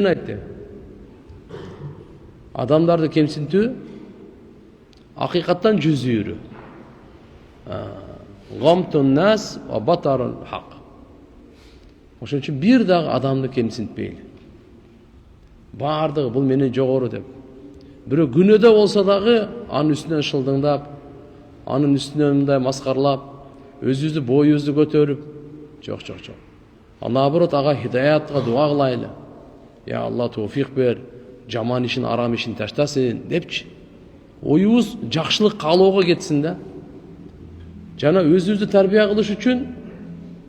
Aytты. Адамдарды кемсинтүү акыйкаттан жүз үйрү. Гамтун нас ва батарун хак. Ошон үчүн бир дагы адамды кемсинтпейли. Бардыгы бул менен жогору деп. Бирөө күнөөдө болсо дагы анын үстүнөн шылдыңдап, анын үстүнөн мындай маскарлап, өзүбүздү боюбузду көтөрүп, жок. Ал наоборот ага хидаятка дуа кылайлы. Я Алла тауфик бер, жаман ишин, арам ишин таштасын депчи. Оюбуз жакшылык каалоого кетсин да. Жана өзүбүздү тарбия кылыш үчүн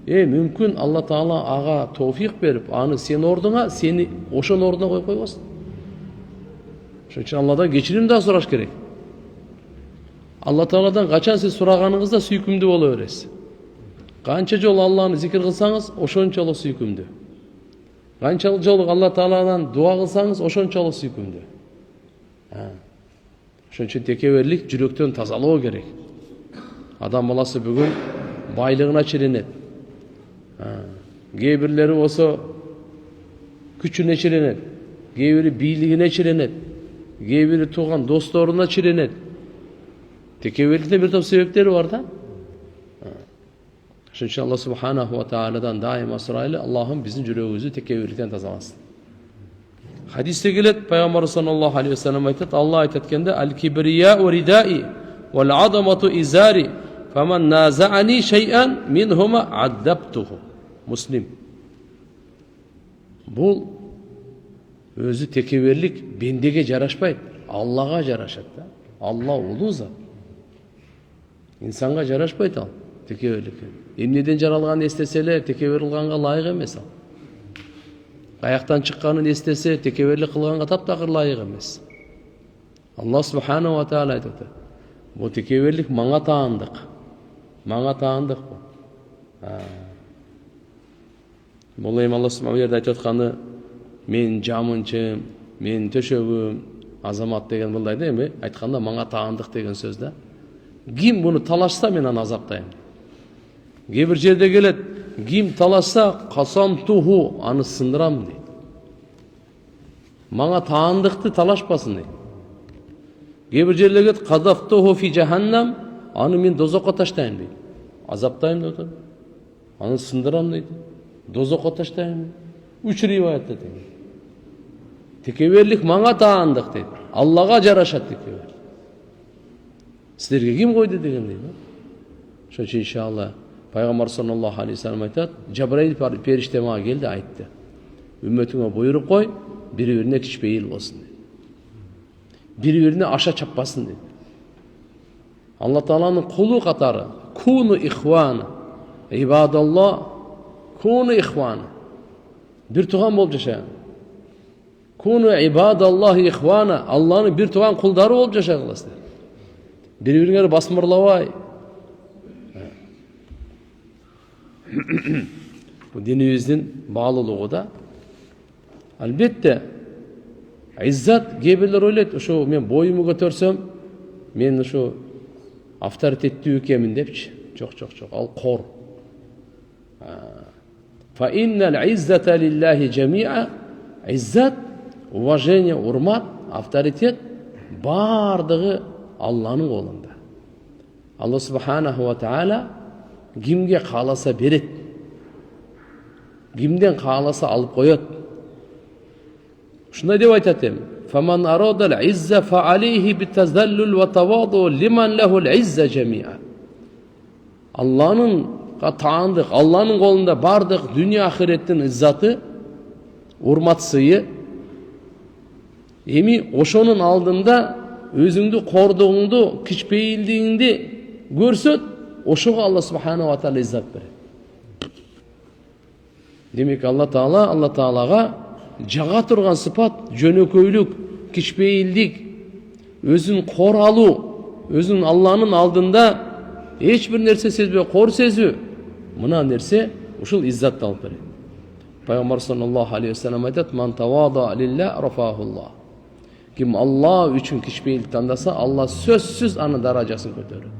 мүмкүн Алла Таала ага тауфик берип, аны сен ордуңа, сени ошон ордуна коюп койбосун. Ошон үчүн Алладан кечирим да сураш керек. Алла Тааладан качан сиз сураганыңызда сүйкүмдүү боло бересиз. Канча жолу Алланы зикир кылсаңыз, ошончолук сүйкүмдүү. Канча жолу Алла Тааладан дуа кылсаңыз, ошончолук сүйкүмдүү. Ошон үчүн текеберлик жүрөктөн тазалоо керек. Адам баласы бүгүн байлыгына чиренет. Кээ бирлери болсо күчүнө чиренет, кээ бири бийлигине чиренет, кээ бири тууган досторуна чиренет. Текеберликтин бир топ себептери бар да. Ошон үчүн Алла субханаху ва тааладан дайыма сурайлы, Аллахым биздин жүрөгүбүздү текеберликтен тазаласын. Хадисте келет, Пайгамбар саллаллаху алейхи ва саллям айтат, Алла айтат эткенде: "Аль-кибрия ва ридаи вал адамату изари, фаман назаани шай'ан минхума аддаптуху." Муслим. Бул өзү текеберлик бендеге жарашпайт, Аллага жарашат да. Алла улуу зат. Инсанга жарашпайт ал текеберлик. Эмнеден жаралганын эстеселер, текебер кылганга ылайык эмес ал. Каяктан чыкканын эстесе, текеберлик кылганга таптакыр ылайык эмес. Алла субханаху ва таала айтат: "Бул текеберлик мага таандык. Мага таандык бул." Бул эми Алла субханаху ва таала айтып атканы, мен жамынчым, мен төшөгүм, азамат деген мындай да эми айтканда мага таандык деген сөз да. Ким буну талашса мен аны азаптайм. Кээ бир жерде келет, ким талашса касамтуху, аны сындырам дейт. Мага таандыкты талашпасын дейт. Кээ бир жерде келет, кадафтуху фи жаханнам, аны мен дозокко таштайм дейт. Азаптайм деп атат. Аны сындырам дейт. Дозокко таштайм. Үч риваятта дейт. Текеберлик мага таандык дейт. Аллага жарашат текеберлик. Силерге ким койду деген дейт. Ошон үчүн иншалла Пайгамбар саллаллаху алейхи ва саллям айтат, Жабраил периште мага келди, айтты: "Үммөтүңө буйрук кой, бири-бирине кичпейил болсун" дейт. Бири-бирине аша чаппасын дейт. Алла Тааланын кулу катары, куну ихвана, ибадаллах, куну ихвана. Бир туган болуп жашаган. Куну ибадаллах ихвана, Алланын бир туган кулдары болуп жашагыласыздар. Бири-бириңерди басмырлабай. Bu dinimizin bağlılığı da. Albatta izzat gebirler oylayt, şu men boyumu götürsem, men şu avtoritetli ekemин депчи. Çok. Al kor. Fa innal izzata lillahi jami'a. İzzat, уважение, урмат, авторитет бардыгы Алланын колунда. Алла субханаху ва таала кимге кааласа берет, кимден кааласа алып коет. Ушундай деп айтат эми: "Фаман арадал изза фа алейхи битазаллул ва таваду лиман лахул изза жамиа." Алланын таандык, Алланын колунда бардык дүнүйө ахиреттин иззаты, урмат сыйы. Эми ошонун алдында өзүңдү кордугуңду, кичпейилдигиңди көрсөт, ошого Алла субханаху ва таала иззат берет. Демек Алла Таалага жага турган сыпат жөнөкөйлүк, кичпейилдик, өзүн кор алуу, өзүн Алланын алдында эч бир нерсе сезбей кор сезүү, мына нерсе ушул иззатты алып берет. Пайгамбар саллаллаху алейхи ва саллям айтат: "Ман тавада лилла рафахуллах." Ким Алла үчүн кичпейилдик тандаса, Алла сөзсүз аны даражасын көтөрөт.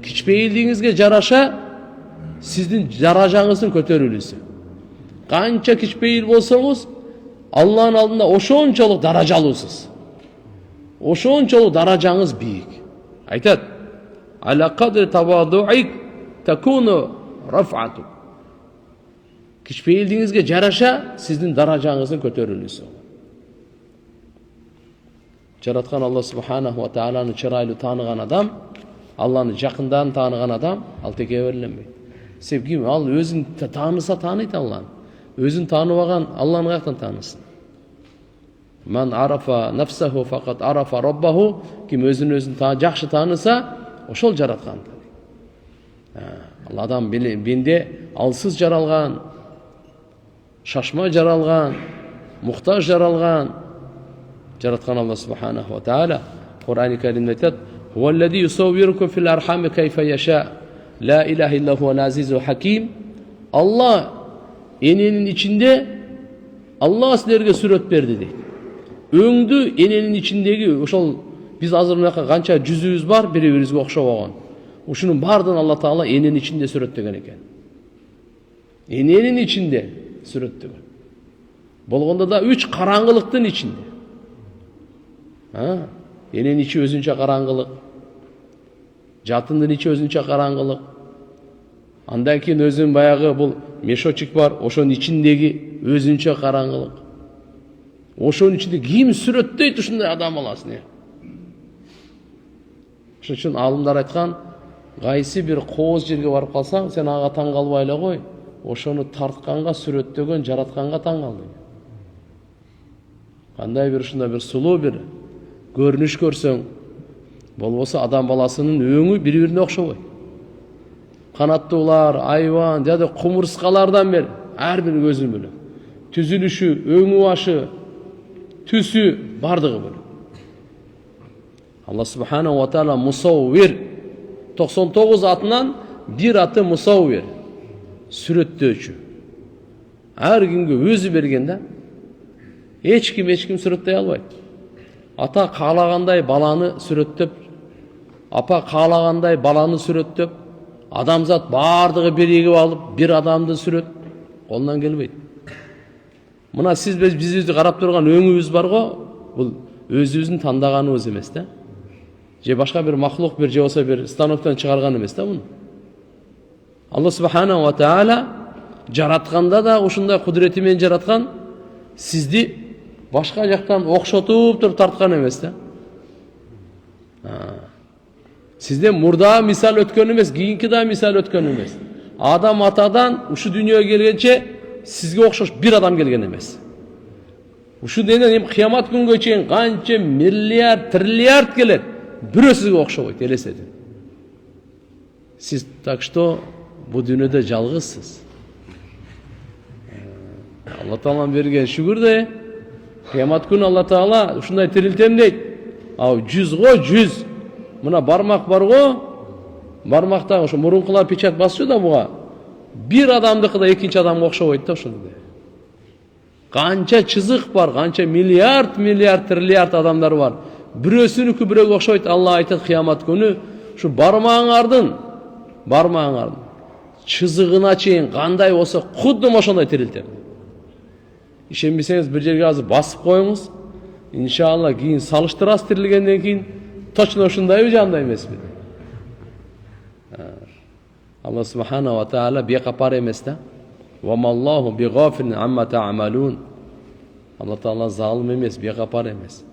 Кичпейилдигиңизге жараша сиздин даражаңыздын көтөрүлүүсү. Канча кичпейил болсоңуз, Allah'ın алдында ошончолук даражалуусуз. Ошончолук даражаңыз бийик. Айтат: "Ала кадри тавадуик такуну рафату." Кичпейилдигиңизге жараша сиздин даражаңыздын көтөрүлүүсү. Жараткан Алла субханаху ва тааланы чырайлуу тааныган адам, Алланы жакындан тааныган адам ал текеберленбейт. Себеби ал өзүн тааныса тааныйт Алланы. Өзүн тааныбаган Алланы каяктан таанысын? Ман арафа нафсаху факат арафа роббаху. Ким өзүн жакшы тааныса, ошол жараткан. Ал адам бенде алсыз жаралган, шашма жаралган, муктаж жаралган. Жараткан Алла субханаху ва таала Кур'ан-ы Каримде айтат: "Хуаллази юсаввирукум фил архами кайфа яша. Ла илаха илля хувал азизу хаким." Алла эненин ичинде Алла силерге сүрөт берди дейт. Өңдү эненин ичиндеги ошол биз азыр мынакка канча жүзүбүз бар, бири-бирибизге окшобогон. Ушунун баардыгын Алла Таала эненин ичинде сүрөттөгөн экен. Эненин ичинде сүрөттөгөн. Болгондо да 3 караңгылыктын ичинде. Эненин ичи өзүнчө караңгылык. Жатындын ичи өзүнчө караңгылык. Андан кийин өзүн баягы бул мешочек бар, ошонун ичиндеги өзүнчө караңгылык. Ошонун ичинде ким сүрөттөйт ушундай адам баласын? Ошон үчүн алымдар айткан, кайсы бир кооз жерге барып калсаң, сен ага таң калбай эле кой. Ошону тартканга, сүрөттөгөн, жаратканга таң кал. Кандай бир ушундай бир сулуу бир көрүнүш көрсөң, болбосо адам баласынын өңү бири-бирине окшобойт. Канаттуулар, айван, жада кумурскалардан бери ар бири өзү бөлөк. Түзүлүшү, өңү башы, түсү бардыгы бөлөк. Алла субханаху ва таала мусаввир 99 атынан бир аты мусаввир, сүрөттөөчү. Ар кимге өзү берген да. Эч ким сүрөттөй албайт. Ата каалагандай баланы сүрөттөп, апа каалагандай баланы сүрөттөп, адамзат бардыгы биригип алып, бир адамды сүрөт колунан келбейт. Мына сиз бизди карап турган өңүбүз бар го, бул өзүбүздүн тандаганыбыз эмес да. Же башка бир махлук бир же болсо бир станоктон чыгарган эмес да муну. Алла субханаху ва таала жаратканда да ушундай кудурети менен жараткан, сизди башка жактан окшотуп туруп тарткан эмес да. Сизден мурда мисал өткөн эмес, кийинки да мисал өткөн эмес. Адам атадан ушу дүйнөгө келгенче сизге окшош бир адам келген эмес. Ушу денен кыямат күнгө чейин канча миллиард, триллиард келет, бирөө сизге окшобойт, элестетин. Сиз так что бул дүйнөдө жалгызсыз. Алла Тааланын берген шүгүр да, кыямат күнү Алла Таала ушундай тирилтем дейт. Ал 100 го 100. Мына бармак бар го, бармакта ошо мурункулар печать басчу да буга. Бир адамдыкы да экинчи адамга окшобойт да ошондой. Канча чызык бар, канча миллиард, триллиард адамдар бар. Бирөөсүнүкү бирөөгө окшойт. Алла айтат кыямат күнү, ушу бармагыңардын чызыгына чейин кандай болсо, кудду ошондой тирилтем. Ишенбесеңиз бир жерге азыр басып коюңуз. Иншалла кийин салыштырасыз тирилгенден кийин точно ушундайбы же андай эмеспи? Алла субханаху ва таала бекапар эмес да. Ва маллаху бигафилин амма та'малун. Алла Таала залым эмес, бекапар эмес.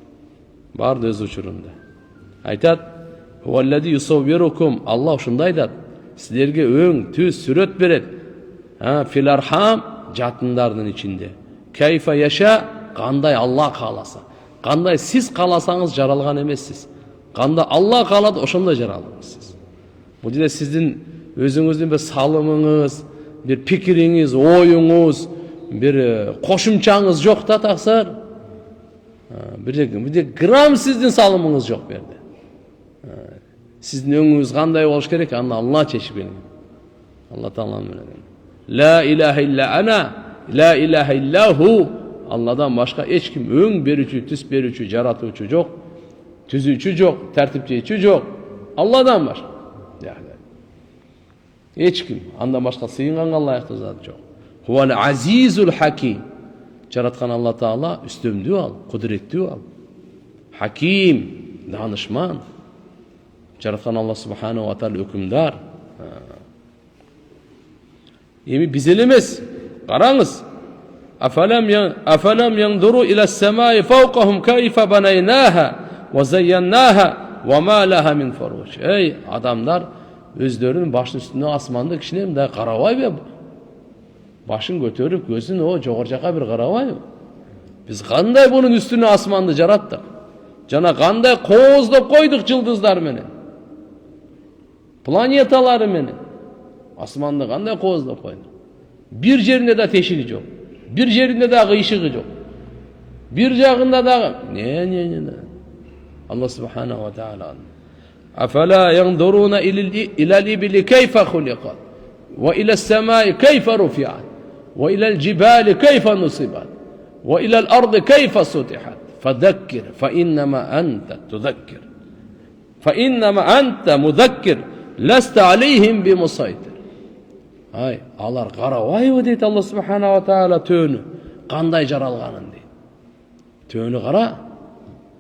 Барды өз учурунда. Айтат: "Хуаллази юсаввирукум." Алла ушундай айтат. Силерге өң, түз, сүрөт берет. Фил архам, жатындардын ичинде. Кайфа яша, кандай Алла кааласа. Кандай сиз кааласаңыз жаралган эмессиз. Кандай Алла каалады, ошондой жаралдыңыз сиз. Бул жерде сиздин өзүңүздүн бир салымыңыз, бир пикириңиз, оюңуз, бир кошумчаңыз жок да таксыр. Бир грамм сиздин салымыңыз жок берди. Сиздин өңүңүз кандай болуш керек, аны Алла чечип берген. Алла Таала менен. Ла илаха илля ана, ла илаха илля ху. Алладан башка эч ким өң берүүчү, түс берүүчү, жаратуучу жок, түзүүчү жок, тартиптечү жок. Алладан башка. Эч ким андан башка сыйынганга ылайыктуу зат жок. Хуал азизул хаким. Жараткан Алла Таала үстөмдүү ал, кудуреттүү ал. Хаким, данышман. Жараткан Алла Субханаху ва Таала өкүмдар. Эми биз эле эмес. Караңыз. Афалам яндуру ила самаи фауқахум кайфа банайнаха ва зайяннаха ва ма лаха мин фаруж. Эй, адамдар өздөрүнүн башынын үстүнө асманды кичине мындай карабайбы? Башын көтөрүп, көзүн жогору жака бир карабайбы? Биз кандай бунун үстүнө асманды жараттык? Жана кандай кооздоп койдук жылдыздар менен? Планеталары менен. Асманды кандай кооздоп койдук? Bir жеринде да тешиги жок. Bir жеринде дагы ишыгы жок. Bir жагында дагы не. Аллах Субханаху ва Таала. Афала яндуруна ила либили кайфа хуликат ва ила самаи кайфа руфиат ва ила алджибали кайфа нусибат ва ила аларды кайфа сутихат фадаккир фаиннама анта tudhakkir фаиннама анта мудаккир ласта алейхим бимусайтир. Ай, алар карабайбы дейт Аллах Субханаху ва Таала төөнү кандай жаралганын дейт. Төөнү кара.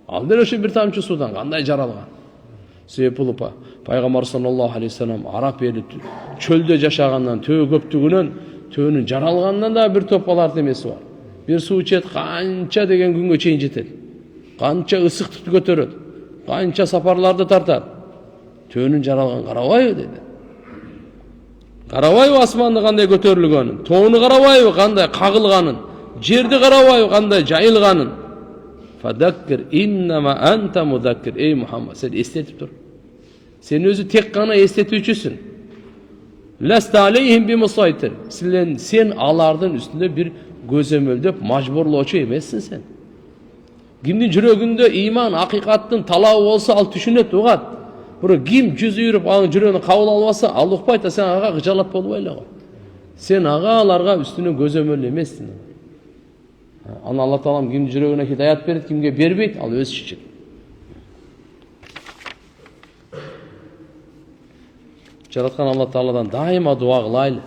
Ал деле ошо бир тамчы судан кандай жаралган. Себеби Пайгамбар саллаллаху алейхи вассалам араб эли чөлдө жашагандан төө көптүгүнөн төөнүн жаралганынан да бир топ алардын эмеси бар. Бир суу ичет канча деген күнгө чейин жетет. Канча ысыктыкты көтөрөт. Канча сапарларды тартат. Төөнүн жаралган карабайбы деди. Карабайбы асманды кандай көтөрүлгөнүн, тоону карабайбы кандай кагылганын, жерди карабайбы кандай жайылганын. Фадаккир иннама анта мудаккир. Эй Мухаммад, сен эстетип тур. Сен өзү тек гана эстетүүчүсүн. Ласта алейхим бимусайтир. Сен алардын үстүндө бир көзөмөлдөп мажбурлоочу эмессиң сен. Кимдин жүрөгүндө иман, акыйкаттын талабы болсо, ал түшүнөт, угат. Бирок ким жүз үйрүп анын жүрөгүнө кабыл албаса, ал укпайт, сен ага кыжалат болбой эле кой. Сен ага аларга үстүнө көзөмөл эмессиң. Аны Алла Таалам кимдин жүрөгүнө хидаят берет, кимге бербейт, ал өз иши. Жараткан Алла Тааладан дайыма дуа кылайлы.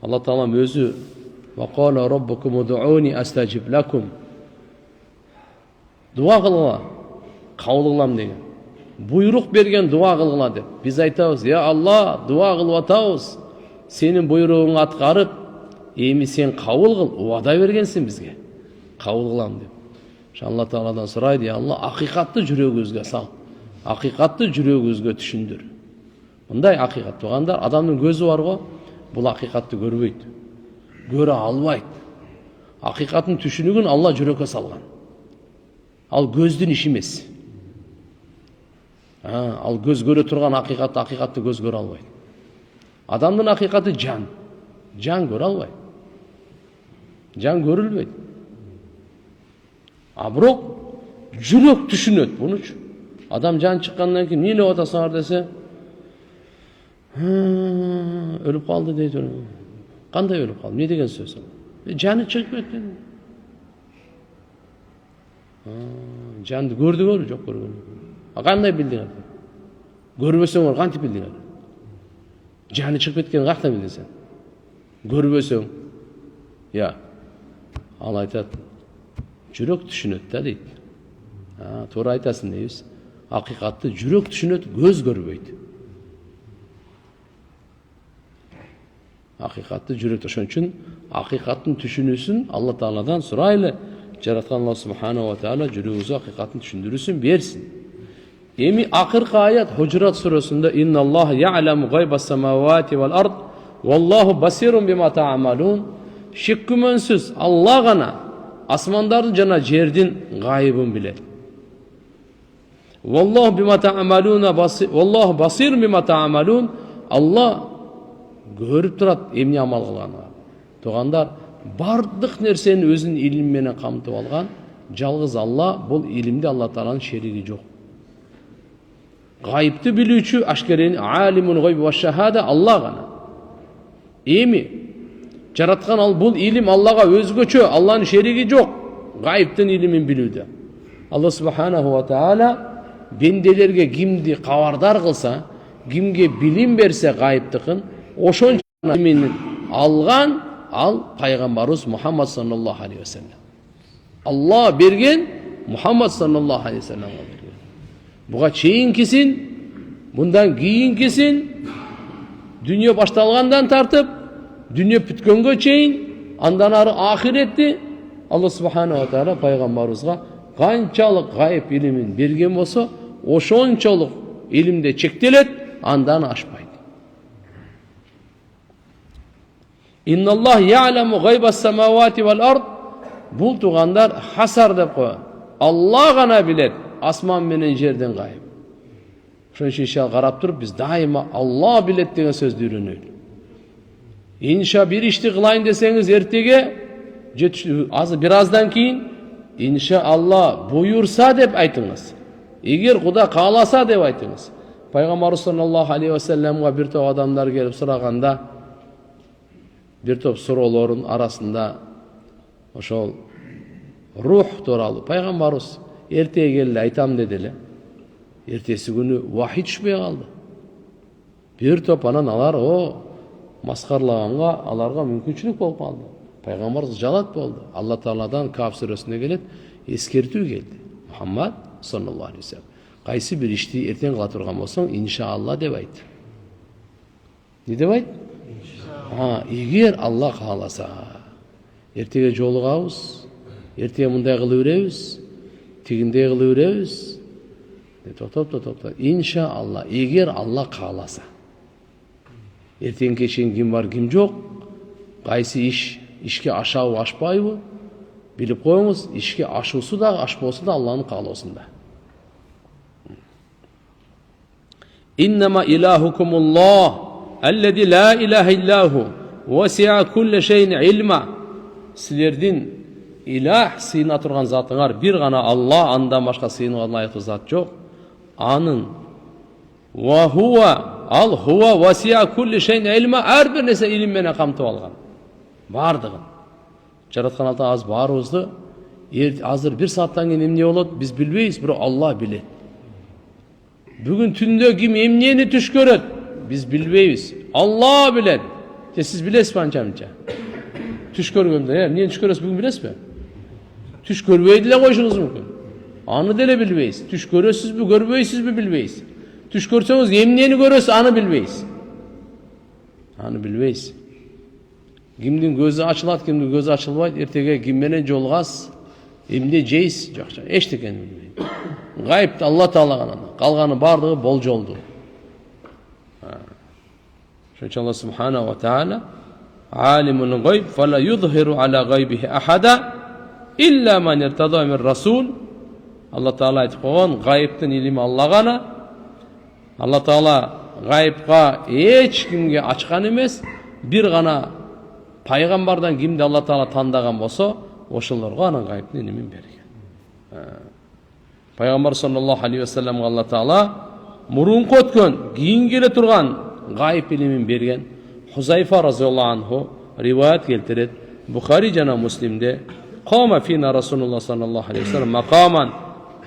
Алла Таалам өзү вакала роббукум удууни астажиб лакум. Дуа кылгыла, кабыл кылам деген. Буйрук берген дуа кылгыла деп. Биз айтабыз, я Алла, дуа кылып атабыз. Сенин буйругуңду аткарып, эми сен кабыл кыл, убада бергенсиң бизге. Кабыл кылам деп. Ошо Алла Тааладан сурайт, я Алла, акыйкатты жүрөгүбүзгө сал. Акыйкатты жүрөгүбүзгө түшүндүр. Мындай акыйкат тугандар, адамдын көзү бар го, бул акыйкатты көрбөйт. Көрө албайт. Акыйкаттын түшүнүгүн Алла жүрөккө салган. Ал көздүн иши эмес. Ал көз көрө турган акыйкатты көз көрө албайт. Адамдын акыйкаты жан. Жан көрө албайт. Жан көрүлбөйт. Бирок жүрөк түшүнөт бунучу. Адам жан чыккандан кийин эмне деп атасыңар десе, өлүп калды дейт. Кандай өлүп калды? Эмне деген сөз ал? Жаны чыгып кетти. Жанды көрдүңөр, жок көргөн. Кандай билдиңер? Көрбөсөңөр кантип билдиңер? Жаны чыгып кеткенин каяктан билдиң сен? Көрбөсөң. Я. Ал айтат, жүрөк түшүнөт да дейт. Туура айтасың дейбиз. Акыйкатты жүрөк түшүнөт, көз көрбөйт. Акыйкатты жүрөк, ошон үчүн акыйкаттын түшүнүүсүн Алла Тааладан сурайлы. Жараткан Алла Субханаху ва Таала жүрөгүбүзгө акыйкаттын түшүндүрүүсүн берсин. Эми акыркы аят Хужурат сурасында инналлаха я'ламу гайбас самавати вал ард валлаху басирун бима та'малун. Шек күмөнсүз Алла гана асмандардын жана жердин гайыбын билет. Валлаху бима та'малуна басир, валлаху басирун бима та'малун. Алла көрүп турат эмне амал кылганыңа. Тугандар, бардык нерсени өзүнүн илими менен камтып алган. Жалгыз Алла, бул илимде Алла Тааланын шериги жок. Гайыпты билүүчү, ашкерени алимун гайб ва шахада Алла гана. Эми жараткан ал бул илим Аллага өзгөчө, Алланын шериги жок. Гайыптын илимин билүүдө. Алла Субханаху ва Таала бенделерге кимди кабардар кылса, кимге билим берсе гайыптыкын, ошончо илимин алган, ал пайғамбарыбыз Мұхаммад саллаллаху алейхи вассалам. Алла берген, Мұхаммад саллаллаху алейхи вассаламға берген. Бұға чейін кесін, бұндан кейін кесін, дүние башталғандан тартып, дүние бүткенге чейін, андан ары ақиретте Алла субхана ва тағала пайғамбарымызға қаншалық ғайып илімін берген болса, ошончолық илімде чектелет, андан ашпайды. Инналлах я'ламу ғайбас самавати вал ард. Бұл туғандар хасар деп қойған. Алла ғана білет асман менен жерден ғайып. Шон үшін қарап тұрып, біз дайыма Алла білет деген сөзді үйренейік. Инша бір ішті қылайын десеңіз ертеге, біраздан кейін, инша Алла бұйырса деп айтыңыз. Егер Құда қаласа деп айтыңыз. Пайғамбар саллаллаху алейхи вассаламға бір топ адамдар келіп сұрағанда, bir top soruların arasında ошол рух туралы пайгамбарыбыз эртеге келди айтам дедиле. Эртеси күнү вахий түшпөй калды. Bir топ анан алар маскарлаганга аларга мүмкүнчүлүк болуп калды. Пайгамбарыбыз жалат болду. Алла Тааладан Каф сүрөсүнө келет, эскертүү келди. Мухаммад саллаллаху алейхи вассалам, кайсы бир ишти эртең кыла турган болсоң, иншаалла деп айт. Не деп айт? Егер Алла қаласа, ертеге жолығабыз, ертеге мындай кылып беребиз, тигиндей кылып беребиз. Токтоп. Иншаалла, егер Алла қаласа. Ертең кечен ким бар, ким жок, кайсы ишке ашабы, ашпайбы, билип коюңуз, ишке ашуусу да, ашпоосу да Алланын каалоосунда. Иннама илахукумуллах Әлләди ла илаха иллаху васиа кулли шейин илма. Силердин илах сыйына турган затыңар бир гана Алла, андан башка сыйынга лайыктуу зат жок. Анын ва хува ал хува васиа кулли шейин илма, ар бир нерсе илим менен камтып алган. Бардыгын. Жараткан Алла аз барыбызды азыр бир сааттан кийин эмне болот биз билбейбиз, бирок Алла билет. Бүгүн түндө ким эмнени түш көрөт biz bilbeybiz. Allah bilen. Siz bilesiniz mi anca? Түш көргөндө, эмне түш көрөсүз бүгүн билесизби? Түш көрбөй деле коюшуңуз мүмкүн. Аны деле билбейсиз. Түш көрөсүзбү, көрбөйсүзбү билбейсиз. Түш көрсөңүз эмнени көрөсүз, аны билбейсиз. Аны билбейсиз. Кимдин көзү ачылат, кимдин көзү ачылбайт, эртеге ким менен жолугасыз, эмне жейсиз, жок, эчтекени билбейт. Гайыпты Алла Таала гана. Калганы бардыгы болжолду. Çünkü Allah Subhanahu wa Ta'ala alimul gayb fala yuzhiru ala gaybihi ahada illa man irtada min rasul. Allah Taala aytып койгон, гайыптын илими Алла гана. Allah Taala гайыпка эч кимге ачкан эмес, бир гана пайгамбардан кимди Allah Taala тандаган болсо, ошолорго анын гайыптын илимин берген. Пайгамбар саллаллаху алейхи вассаламга Allah Taala мурунку өткөн, кийин келе турган gayb ilimin bergen Huzayfa razıyallahu anhu rivayet keltiret. Bukhari cana Müslim'de qama fina Rasulullah sallallahu aleyhi ve sellem maqaman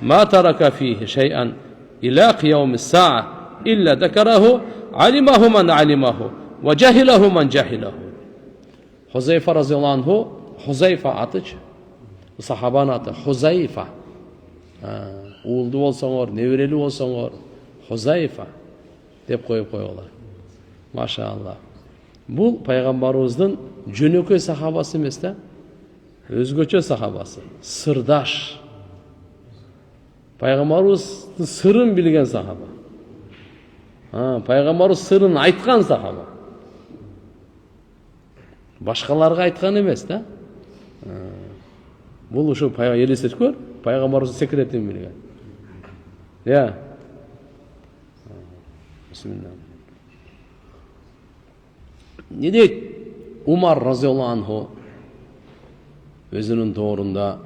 ma taraka fihi şey'an ila kıyamis sa'a illa dekarahu alimahu man alimahu ve cahilahu man cahilahu. Huzayfa razıyallahu anhu, Huzayfa atıç, sahaban atı Huzayfa. Oğuldu olsaňor, nebereli olsaňor Huzayfa dep koyup koyuyorlar. Maşallah. Bu Peygamberimizin jönökөй sahabası emas da, özgöçö sahabası, sırdaş. Peygamberimizin sırrın bilgen sahaba. Peygamberimiz sırrın aytkan sahaba. Başkalarga aytkan emas da. Bu uşu elesет kör, Peygamberimizin sekretini bilgen. Ya. Bismillah. Ne deyt? Umar razıyallahu anhu özünün doğrunda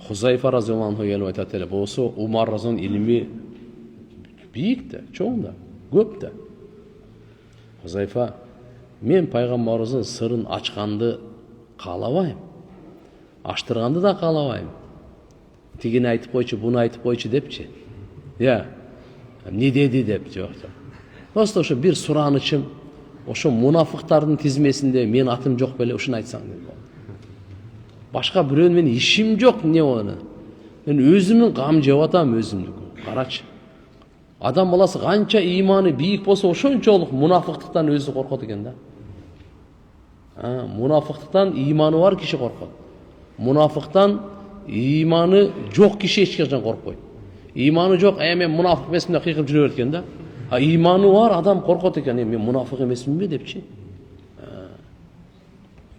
Huzayfa razıyallahu anhu gelip aytadi. Bolsa Umar razıyallahu anhu ilmi büyük de, çoğun da, köp de. Huzayfa, men Peygamberimizin sırrın açkandı kalabайм. Açtırgandı da kalabайм. Tigini aytıp koyçu, bunu aytıp koyçu depçi. Ya, ne dedi dep, yok. Dosto şu bir suranıçım ошо мунафыктардын тизмесинде менин атым жок беле, ушуну айтсаң дейт. Башка бирөөнүн менин ишим жок, эмне болду? Мен өзүмдүн гам жеп атам, өзүмдүн. Карачы. Адам баласы канча иманы бийик болсо, ошончолук мунафыктыктан өзү коркот экен да. Мунафыктыктан иманы бар киши коркот. Мунафыктан иманы жок киши эч качан коркпойт. Иманы жок, мен мунафык эмесмин деп кыйкырып жүрө берет экен да. Иманы бар адам коркот экен, мен мунафык эмесминби депчи.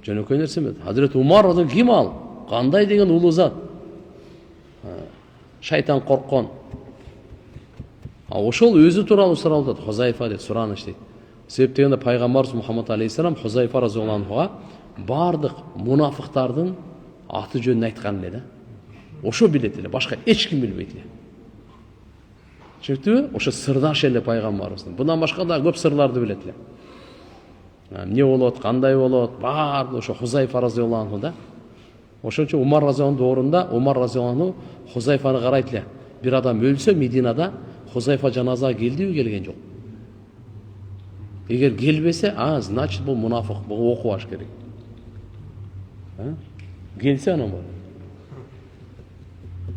Жөнөкөй нерсе эмес. Hazreti Умар ким ал? Кандай деген улуу зат. Шайтан корккон. Ошол өзү тууралуу суралды. Хузайфа деп сураныш дейт. Себеп дегенде пайгамбарыбыз Мухаммад алейхиссалам Хузайфа разияллаху анхуга бардык мунафыктардын аты жөнүн айткан эле да. Ошо билет эле, башка эч ким билбейт эле. Түшүндүңбү? Ошо сырдаш эле пайгамбарыбыздын. Bundan башка да көп сырларды билет эле. Эмне болот, кандай болот, баары ошо Хузайфа разияллаху анху да. Ошончо Умар разияллаху анху орунда Умар разияллаху анху Хузайфаны карайт эле. Бир адам өлсө Мединада Хузайфа жаназага келдиби, келген жок. Эгер келбесе, значит бул мунафык, буга окубаш керек. Келсе анан бар.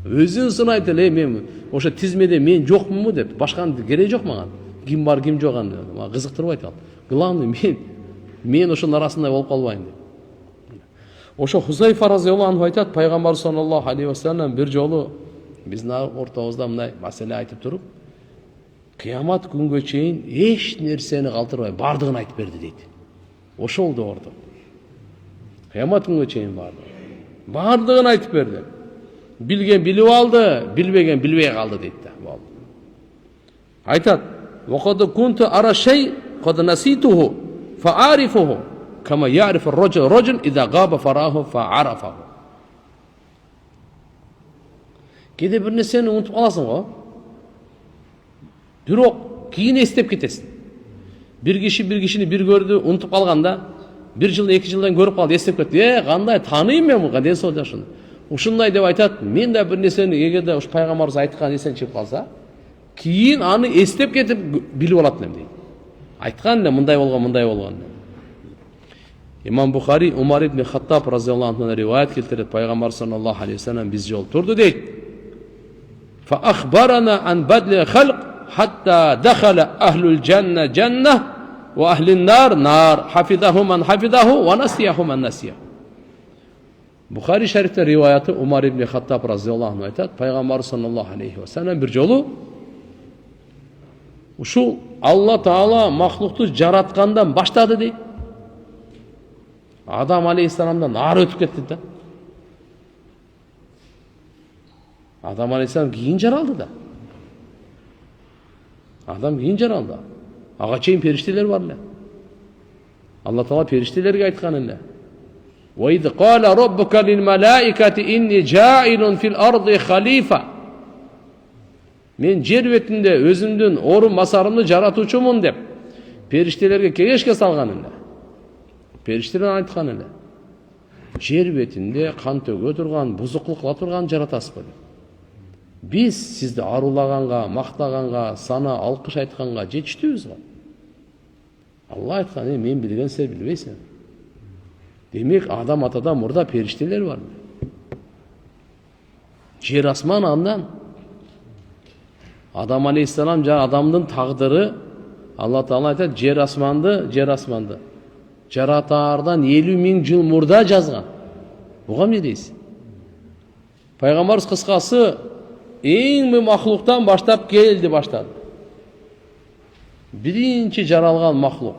Өзүн сынайт эле, мен ошо тизмеде мен жокмунбу деп, башканы кереги жок мага. Ким бар, ким жок аны мага кызыктырбайт ал. Главный мен ошонун арасында болуп калбайын деп. Ошо Хузайфа разияллаху анху айтат, пайгамбар саллаллаху алейхи ва саллям бир жолу биздин ортобузда мындай маселе айтып туруп, кыямат күнгө чейин эч нерсени калтырбай бардыгын айтып берди дейт. Ошол доордо. Кыямат күнгө чейин бардыгын айтып берди. Билген билип алды, билбеген билбей калды дейт да. Айтат: "Вакад кунту ара шей кад наситуhu фа'ариfuhu кама я'рифу ar-rajul rajul idha ghaba farahu fa'arafahu." Кеде бир нерсени унутуп каласың го. Бирок кийин эстеп кетесиң. Бир кишини бир көрдү, унутуп калганда, бир жыл, 2 жылдан көрүп калды, эстеп кетти. Кандай тааныйм мен буга десе ошону. Ушундай деп айтат, мен да бир нерсени эгерде уш пайгамбарыбыз айткан эсен чыгып калса, кийин аны эстеп кетип билип алат элем дейт. Айткан эле мындай болгон. Имам Бухари Умар ибн Хаттаб разияллаху анху риваят келтирет, пайгамбар саллаллаху алейхи ва саллям биз жол турду дейт. Fa akhbarana an badli khalq hatta dakhala ahlul janna jannah wa ahlin nar nar hafidahum man hafidahu wa nasiyahum man nasiyahu. Buxari şerifte rivayeti Umar ibn Hattab razıyallahu anh aytat, Peygamber sallallahu aleyhi ve sellem bir jolu uşul Allah Taala mahluktu jaratkandan başladı deyt. Adam aleyhisselamdan nar ötüp ketti da. Adam aleyhisselam keyin jaraldı da. Adam keyin jaraldı. Ağa çeyin perişteler var la. Allah Taala periştelerge aytkan elle. وَإِذْ قَالَ رَبُّكَ لِلْمَلَائِكَةِ إِنِّي جَاعِلٌ فِي الْأَرْضِ خَلِيفَةً. Men jer betinde özümdün orun basarımını jaratучумун деп periştelerge kengешке салган эле. Perişteler айткан эле. Jer betinde kan төгө турган, бузуклук кыла турган жаратасызбы деп. Биз сизди арулаганга, мактаганга, сана алкыш айтканга жетиштүүбүз го. Алла айткан, мен билген сен билбейсиң. Demek adam atadan burada perişteler var. Yer asman andan. Adam aleyhisselam adamın taqdiri Allah Taala aytadi, yer asmandı. Jaratardan 50.000 yıl murda жазган. Buga ne deysiz? Peygamberimiz kıskası en mahluktan başlap geldi başladı. Birinci jaralgan mahluk.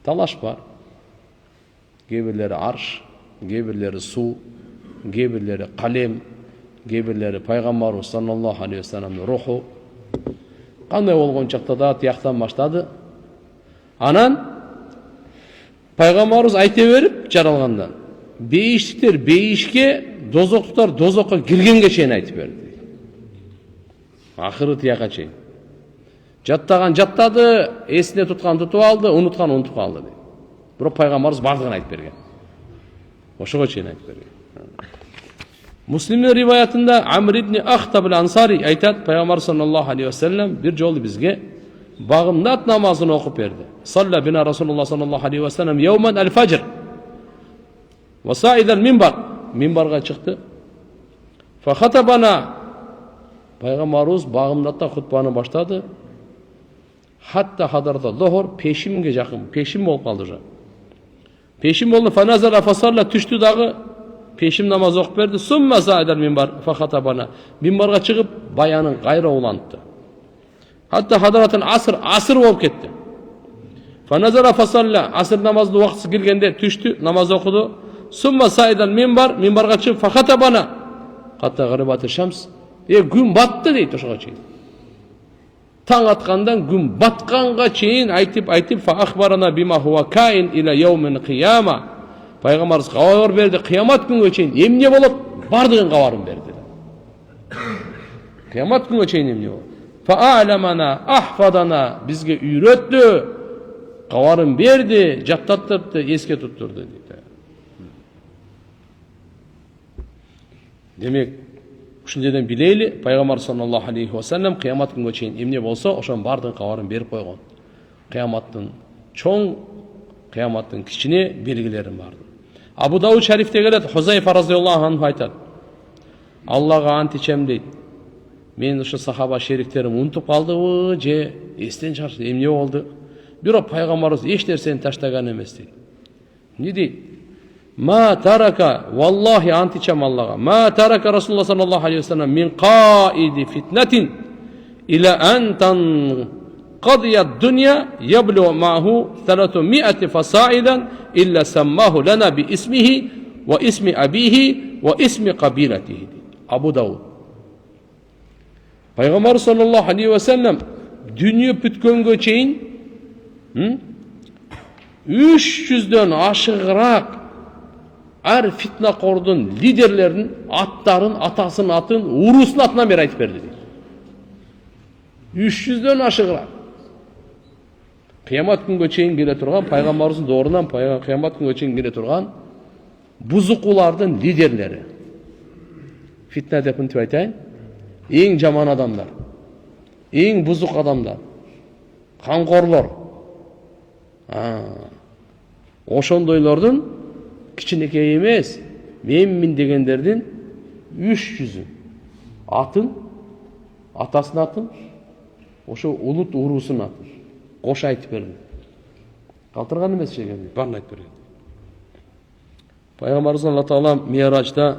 Talaş var. Gebirleri arş, gebirleri su, gebirleri kalem, gebirleri Peygamberimiz sallallahu aleyhi ve sellem'in ruhu. Qanday bolgon çakta da tiyaktan başladı. Anan Peygamberimiz ayta berip jaralgandan. Beyişlikler beyişke, dozoqlar dozokka girgenге чейин айтып берди. Ахыры тияка чейин. Жаттаган жаттады, эсине туткан тутуп алды, унуткан унутуп калды дейт. Бирок пайгамбарыбыз бардыгын айтып берген. Ошого чейин айтып берген. Муслимдин риваятында Амр ибн Ахтаб ал-Ансари айтат, пайгамбар саллаллаху алейхи ва саллям бир жолу бизге Bağımdat namazını okup berdi. Salla bina Rasulullah sallallahu aleyhi ve sellem yevmen el fajr. Ve sa'idel minbar. Minbarga çıktı. Fa hatabana. Peygamberimiz bağımdatta hutbаны başladı. Hatta hadarda zuhur peşimge жақын. Peşim болып қалды уже. Peşim oldu. Fa nazara fa salla түшті дағы peşim namaz оқып берді. Summa sa'idel minbar. Fa hatabana. Minbarga çıkıp bayanın gayra ulandı. Hatta hadaratın asır болып кетті. Fa nazara fa salla asır namazının уақытысы келгенде түшті namaz okudu. Summa sa'idel minbar. Minbarga çıkıp fa hatabana. Hatta garibatı şams. Gün battı дейді ошоға чейин. Таң атқандан gün батқанға чейин айтып fa akhbarana bima huwa kain ila yawmin qiyama. Пайғамбарымыз хабар берді, қиямат күнге чейин эмне болот бардығын хабарын берді. Қиямат күнге чейин эмне болот. Fa a'lamana ahfadana бизге үйрөттү, хабарын берди, жаттаттырды, еске туттурду дейді. Демек, ушундайдан билейли, Пайгамбар саллаллаху алейхи ва саллям кыямат күнгө чейин эмне болсо, ошонун бардыгын кабарын берип койгон. Кыяматтын чоң, кыяматтын кичине белгилерин бар. Абу Дауд шарифте келет, Хузайфа разияллаху анху айтат. Аллага ант ичем дейт. Мен ушу сахаба шериктерим унутуп калдыбы, же эстен чыгып эмне болду? Бирок Пайгамбарыбыз эч нерсени таштаган эмес дейт. Эмне дейт? ما ترك والله أنت شام الله ما ترك رسول الله صلى الله عليه وسلم من قائد فتنة إلى أن تنقضي الدنيا يبلغ معه 300 فصاعدا إلا سماه لنا باسمه واسم أبيه واسم قبيلته. أبو داود. Peygamber sallallahu aleyhi ve sellem dünya bütkөнгө чейин 300'den aşığırak Ар фитна кордун лидерлерин аттарын, атасынын атын, урусунун атынан бери айтып берди. 300'дөн ашыгыраак. Кыямат күнгө чейин келе турган пайгамбарыбыздын доорунан кыямат күнгө чейин келе турган бузукулардын лидерлери. Фитна деп мынтип айтайын. Эң жаман адамдар. Эң бузук адамдар. Камкорлор. Ошондойлордун кичинекей эмес, менмин дегендердин 300'ü атын, атасынын атын, ошо улут урусунун атын кош айтып берди. Калтырган эмес жеген, барын айтып берген. Пайгамбарыбыз Алла Таала Миражда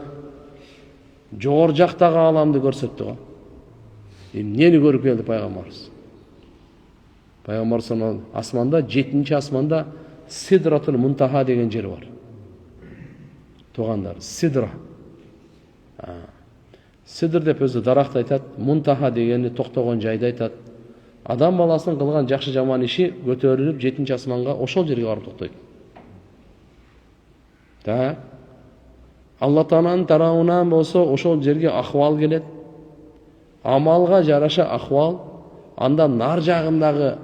жогору жактагы аламды көрсөттү го. Эмнени көрүп келди пайгамбарыбыз? Пайгамбарыбыз асманда, 7-асманда Сидратул Мунтаха деген жер бар. Туғандар, Сидра. Сидр деп өзі дарақты айтат, Мунтаха дегенді тоқтаған жайды айтат. Адам баласының қылған жақшы жаман іші көтеріліп 7-асманға ошол жерге барып тоқтайды. Алла Тааланын тарауынан болса ошол жерге ахвал келет. Амалға жараша ахвал, анда нар жағындағы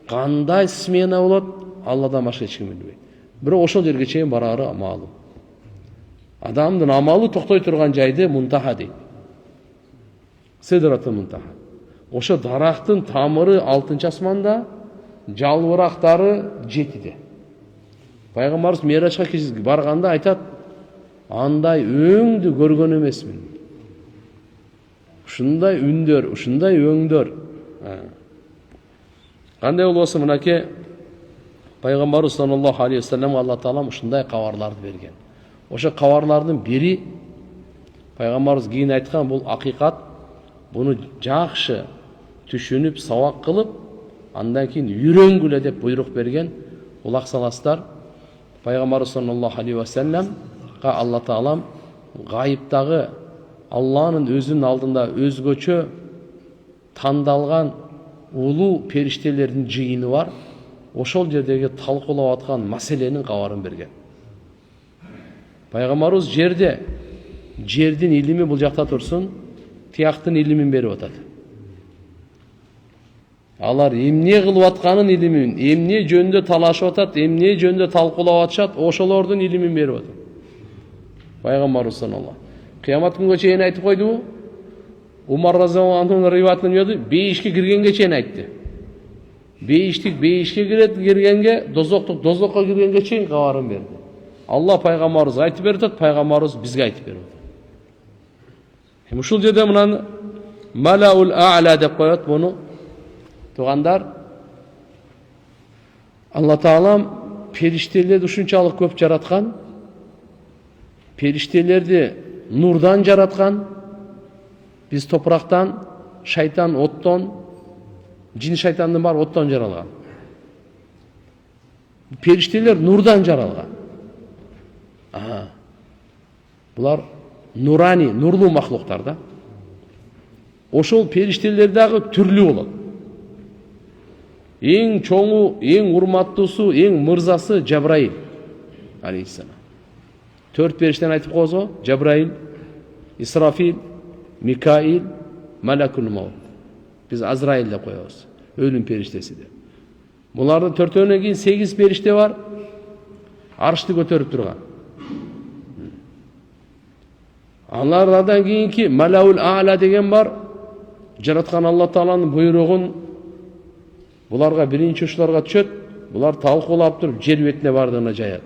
қандай смена болот, Алладан башка эч ким билбейт. Бирок ошол жерге чейин барары маалым. Адамдын амалы токтой турган жайды Мунтаха дейт. Сидратул Мунтаха. Ошо дарактын тамыры 6-асманда, жалбырактары 7-де. Пайгамбарыбыз Миражга барганда айтат, андай өңдү көргөн эмесмин. Ушундай үндөр, ушундай өңдөр. Кандай болсо мынакей Пайгамбарыбыз саллаллаху алейхи ва саллям Алла Таала ушундай кабарларды берген. Ошо кабарлардын бири Пайгамбарыбыз кийин айткан, бул акыйкат, буну жакшы түшүнүп, сабак кылып, андан кийин үйрөнгүлө деп буйрук берген. Улак саластар, Пайгамбарыбыз саллаллаху алейхи ва саллямга Алла Таалам гайыптагы Алланын өзүнүн алдында өзгөчө тандалган улуу периштелердин жыйыны бар. Ошол жердеги талкуулап аткан маселенин кабарын берген. Пайгамбарыбыз жердин илими бул жакта турсун, тияктын илимин берип атат. Алар эмне кылып атканын илимин, эмне жөнүндө талашып атат, эмне жөнүндө талкуулап атышат, ошолордун илимин берип атат. Пайгамбарыбыз саллаллаху кыямат күнгө чейин айтып койдубу? Умар разияллаху анхунун риваятынан бейишке киргенге чейин айтты. бейишке киргенге, дозокко киргенге чейин кабарын берди. Алла пайгамбарыбызга айтып берип атат, пайгамбарыбыз бизге айтып берип атат. Ушул жерде мынаны Малаул А'ла деп коет буну. Тугандар, Алла Таалам периштелерди ушунчалык көп жараткан, периштелерди нурдан жараткан, биз топурактан, шайтан оттон, жин шайтандын баары оттон жаралган. Периштелер нурдан жаралган. Булар нурани, нурлуу махлуктар да. Ошол периштелер дагы түрлүү болот. Эң чоңу, эң урматтуусу, эң мырзасы Жабраил алейхиссалам. 4 периштени айтып коебуз го: Жабраил, Исрафил, Микаил, Малакул Маут. Биз Азраил деп коебуз. Өлүм периштеси деп. Булардын 4-өөнөн кийин 8 периште бар. Аршты көтөрүп турган. Алардан кийинки Малаул А'ла деген бар. Жараткан Алла Тааланын буйругун буларга биринчи ушуларга түшөт. Булар талкуулап туруп жер бетине бардыгына жаят.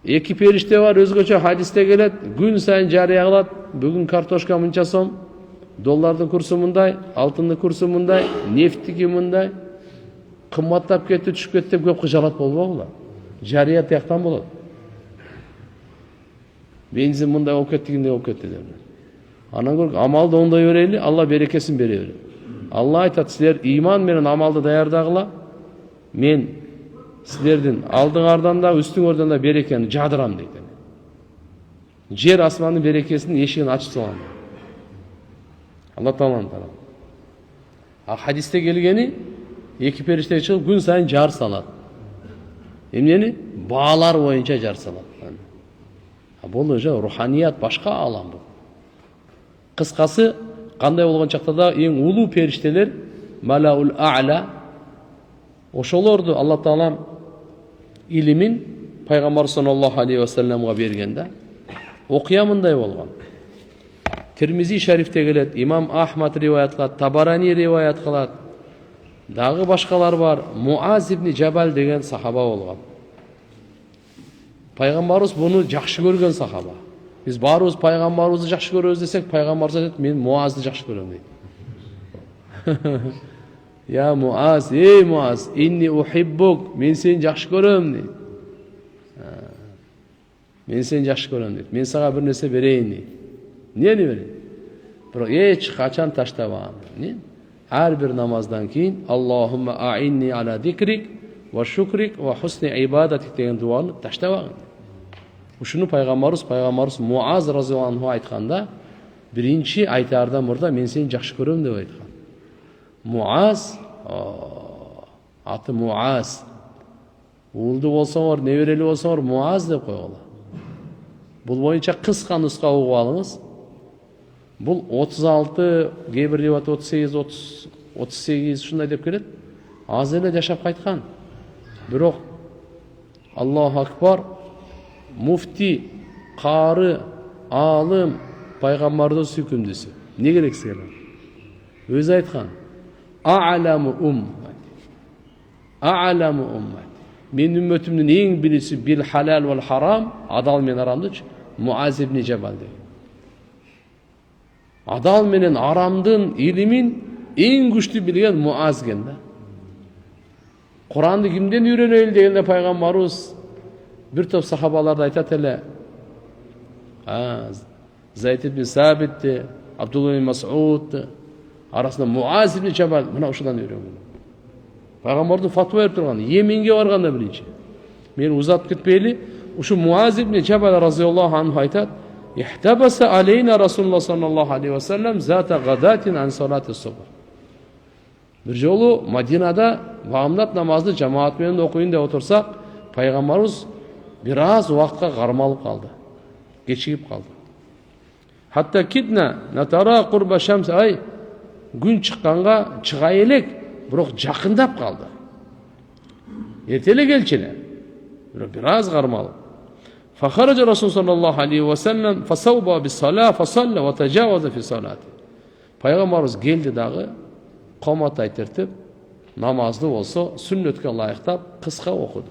2 периште бар, өзгөчө хадисте келет. Күн сайын жарыя кылат. Бүгүн картошка мынча сом, доллардын курсу мындай, алтындын курсу мындай, нефтики мындай. Кымбаттап кетти, түшүп кетти деп көп кыжалат болбогу булар. Жарыя тияктан болот. Бензин мындай болуп кеттигиндей болуп кетти деп. Анан көрүп амалды оңдой берели, Алла берекесин бере берет. Алла айтат: силер иман менен амалды даярдагыла, мен силердин алдыңардан да үстүңөрдөн да берекени жадырам дейт. Жер асмандын берекесинин эшигин ачып салам. Алла Тааланын тарабы. Хадисте келгени 2 периште чыгып күн сайын жар салат. Эмнени? Баалар боюнча жар салат. Бул уже руханият, башка алам бул. Кыскасы, кандай болгон чакта да эң улуу периштелер Малаул А'ла, ошолорду Алла Таалам илимин пайгамбар саллаллаху алейхи ва салламга берген да. Окуя мындай болгон. Тирмизи шарифте келет, имам Ахмад риваят кылат, Табарани риваят кылат. Дагы башкалар бар. Муаз ибн Жабал деген сахаба болгон. Пайгамбарыбыз буну жакшы көргөн сахаба. Биз баарыбыз пайгамбарыбызды жакшы көрөбүз десек, пайгамбарыбыз айтат: мен Муазды жакшы көрөм дейт. Я Муаз, эй Муаз, инни ухиббук, мен сени жакшы көрөм дейт. Мен сени жакшы көрөм дейт. Мен сага бир нерсе берейин дейт. Эмнени берейин? Бирок эч качан таштабаган. Эмне? Ар бир намаздан кийин Аллахумма а'инни ала зикрик ва шукрик ва хусни ибадатик деген дуаны таштабаган. Ушуну пайгамбарыбыз Муаз разияллаху анху айтканда, биринчи айтаардан мурда мен сени жакшы көрөм деп айткан. Муаз, аты Муаз. Уулду болсоңор, неберели болсоңор Муаз деп койгула. Бул боюнча кыска нуска угуп алыңыз. Бул 36, кээ-бир риваят 38 ушундай деп келет. Аз эле жашап кайткан. Бирок Аллаху акбар, муфти, кары, алым, пайгамбардын сүйкүмдүсү. Не керек силер? Өзү айткан: А'ламу уммати. А'ламу уммати. Мен үммөтүмдүн эң билүүсү бил халал вал харам, адал менен арамды Муаз ибн Жабал деген. Адал менен арамдын илимин эң күчтүү билген Муаз экен да. Куранды кимден үйрөнөйүн дегенде пайгамбарыбыз бир топ сахабаларды айтат эле. Зайд ибн Сабит, Абдулла ибн Мас'уд арасында Муаз ибн Жабал мына ушудан үйрөнгөн. Пайгамбардын фатва берип турган, Йеменге барганда биринчи. Мен узатып кетпейли, ушу Муаз ибн Жабал разияллаху анху айтат: "Ихтабаса алейна Расулуллах саллаллаху алейхи ва саллям зата гадатин ан салати субх." Бир жолу Мадинада бамдат намазды жамаат менен окуйун деп отурсак, пайгамбарыбыз бир аз убакытка кармалып калды. Кечигип калды. Хатта кидна натара курба шамс, ай күн чыкканга чыга элек, бирок жакындап калды. Эртеле келчеле. Бирок бир аз кармалып. Фахаража Расул саллаллаху алейхи ва саллям фасауба бис-сала фасалла ва тажаваза фи салати. Пайгамбарыбыз келди дагы, комат айтыртып, намазды болса сүннетке лайықтап қысқа оқыды.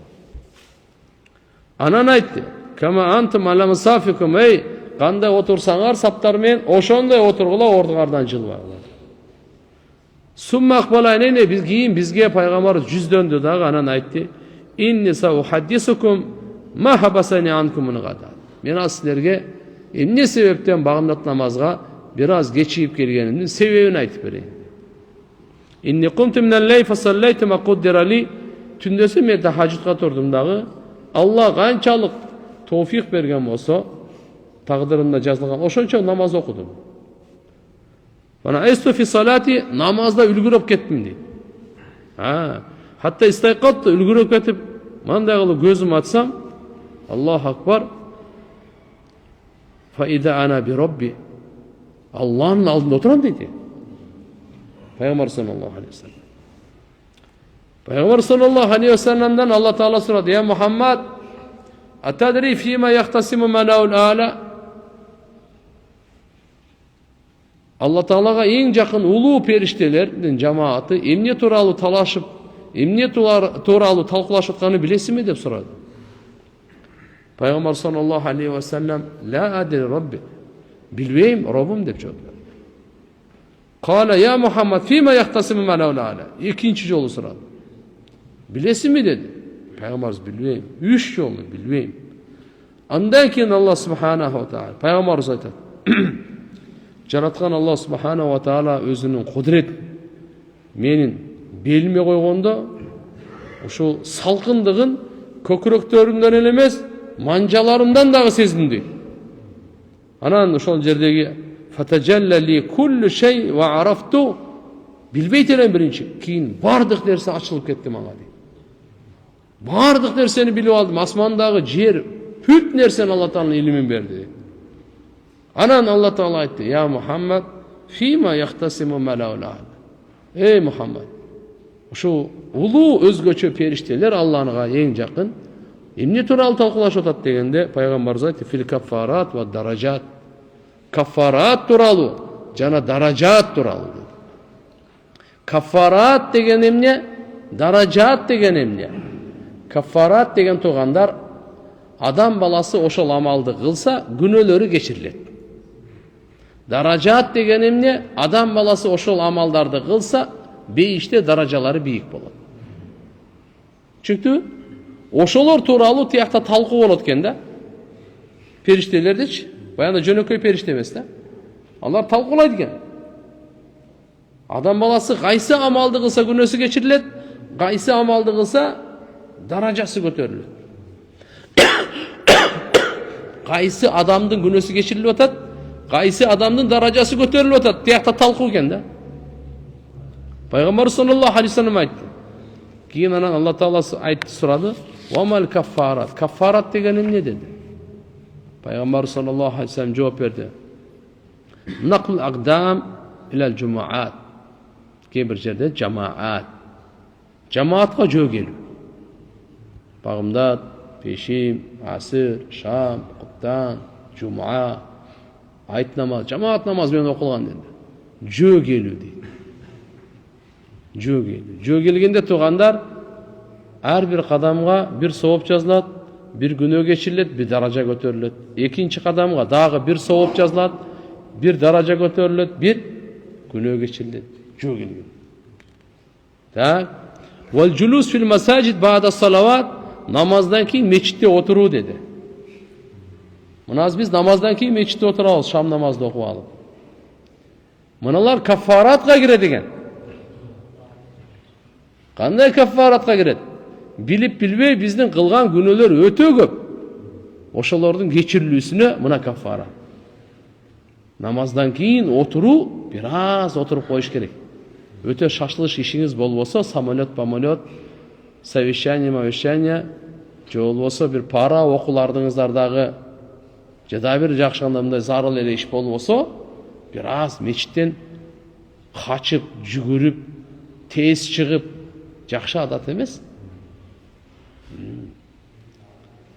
Анан айтты: "Кама антум ала мусафикум", ей, қандай отырсаңар саптармен, ошондой отургула, ордуңардан жылбагыла. Сумма акбалайнене, біз кейін бізге пайғамбар жүздөнді дағы, анан айтты: "Инни саухаддисукум ма хабасани анкум гада". Мен силерге эмне себептен багымдат намазга бир аз кечигип келгенимдин себебин айтып берейин. Инни кумту минал лейли фасаллайту ма куддира ли. Түндөсү мен тахажжудка турдум дагы, Алла канчалык товфик берген болсо, тагдырында жазылган ошончо намаз окудум. Бана эсту фи салати, намазда үлгүрөп кеттим дейт. Хатта истайкатты, үлгүрөп кетип, мындай кылып көзүм ачсам, Аллаху акбар, фаида ана би робби, Аллахтын алдында отурам дейт. Пайгамбар саллаллаху алейхи вассалам. Пайгамбар саллаллаху алейхи вассаламдан Алла Таала сурады: "Я Мухаммад, атадри фима яхтасиму манаул а'ла?" Алла Таалага эң жакын улуу периштелердин жамааты эмне тууралуу талашып, эмне тууралуу талкуулашып атканын билесизби деп сурады. Пайгамбар саллаллаху алейхи вассалам: "Ла адри робби", билбейм, Роббум деп жооп берди. Кала: "Я Мухаммад, фима яхтасиму манаул а'ла?" Экинчи жолу сурады. Билесизби деди. Пайгамбар: "Билбейм". Үч жолу билбейм. Андан кийин Алла субханаху ва таала, пайгамбар айтат: "Жараткан Алла субханаху ва таала өзүнүн кудурет менин белиме койгондо, ушул салкындыгын көкүрөктөрүмдөн эле эмес, манжаларымдан дагы сездим" дейт. Анан ошол жердеги фатажалла ли куллу шей ва арафту, билбейт элем биринчи, кийин бардык нерсе ачылып кетти мага дейт. Бардык нерсени билип алдым, асмандагы, жер, бүт нерсени Алла Тааланын илимин берди. Анан Алла Таала айтты: "Я Мухаммад, фима яхтасиму манаул а'ла". Эй Мухаммад, ушу улуу өзгөчө периштелер Аллага эң жакын эмне тууралуу талкуулашып атат дегенде, пайгамбар айтты: "Фил каффарат ва даражат". Каффарат тууралуу жана даражат тууралуу. Каффарат деген эмне? Даражат деген эмне? Каффарат деген туугандар, адам баласы ошол амалды кылса, күнөөлөрү кечирилет. Даражат деген эмне? Адам баласы ошол амалдарды кылса, бейиште даражалары бийик болот. Чүнкү ошолор тууралуу тиякта талкуу болот экен да. Периштелердичи, баягы жөнөкөй периште эмес да. Алар талкуулайт экен. Адам баласы кайсы амалды кылса күнөөсү кечирилет, кайсы амалды кылса даражасы көтөрүлөт. Кайсы адамдын күнөөсү кечирилип атат, кайсы адамдын даражасы көтөрүлүп атат, тиякта талкуу экен да. Пайгамбар саллаллаху алейхи вассалам айтты. Кийин анан Алла Таала айтты, сурады: "Вамал каффарат". Каффарат деген эмне деди. Пайгамбар саллаллаху алейхи вассалам жооп берди: "Нақл агдам илал жумаат". Кээ бир жерде жамаат. Жамаатка жөө келүү. Багымдат, пешим, асыр, шам, куптан, жума, айт намаз, жамаат намаз менен окулган деди. Жөө келүү дейт. Жөө келүү. Жөө келгенде туугандар, ар бир кадамга бир сооп жазылат, бир күнөө кечирилет, бир даража көтөрүлөт. Экинчи кадамга дагы бир сооп жазылат, бир даража көтөрүлөт, бир күнөө кечирилет. Жөө келген. Так. Вал жулус фил масаджид ба'да салават, намаздан кийин мечитте отуруу деди. Мына биз намаздан кийин мечитте отурабыз, шам намазды окуп алып. Мыналар каффаратка кирет экен. Кандай каффаратка кирет? Билип билбей биздин кылган күнөөлөр өтө көп. Ошолордун кечирилүүсүнө мына каффарат. Намаздан кийин отуруу, бир аз отуруп коюш керек. Өтө шашлыш ишиңиз болбосо, самолет, совещание, же болбосо бир пара окуулардыңыздардагы, же да бир жакшыгандай зарыл эле иш болбосо, бир аз мечиттен качып, жүгүрүп, тез чыгып, жакшы адат эмес.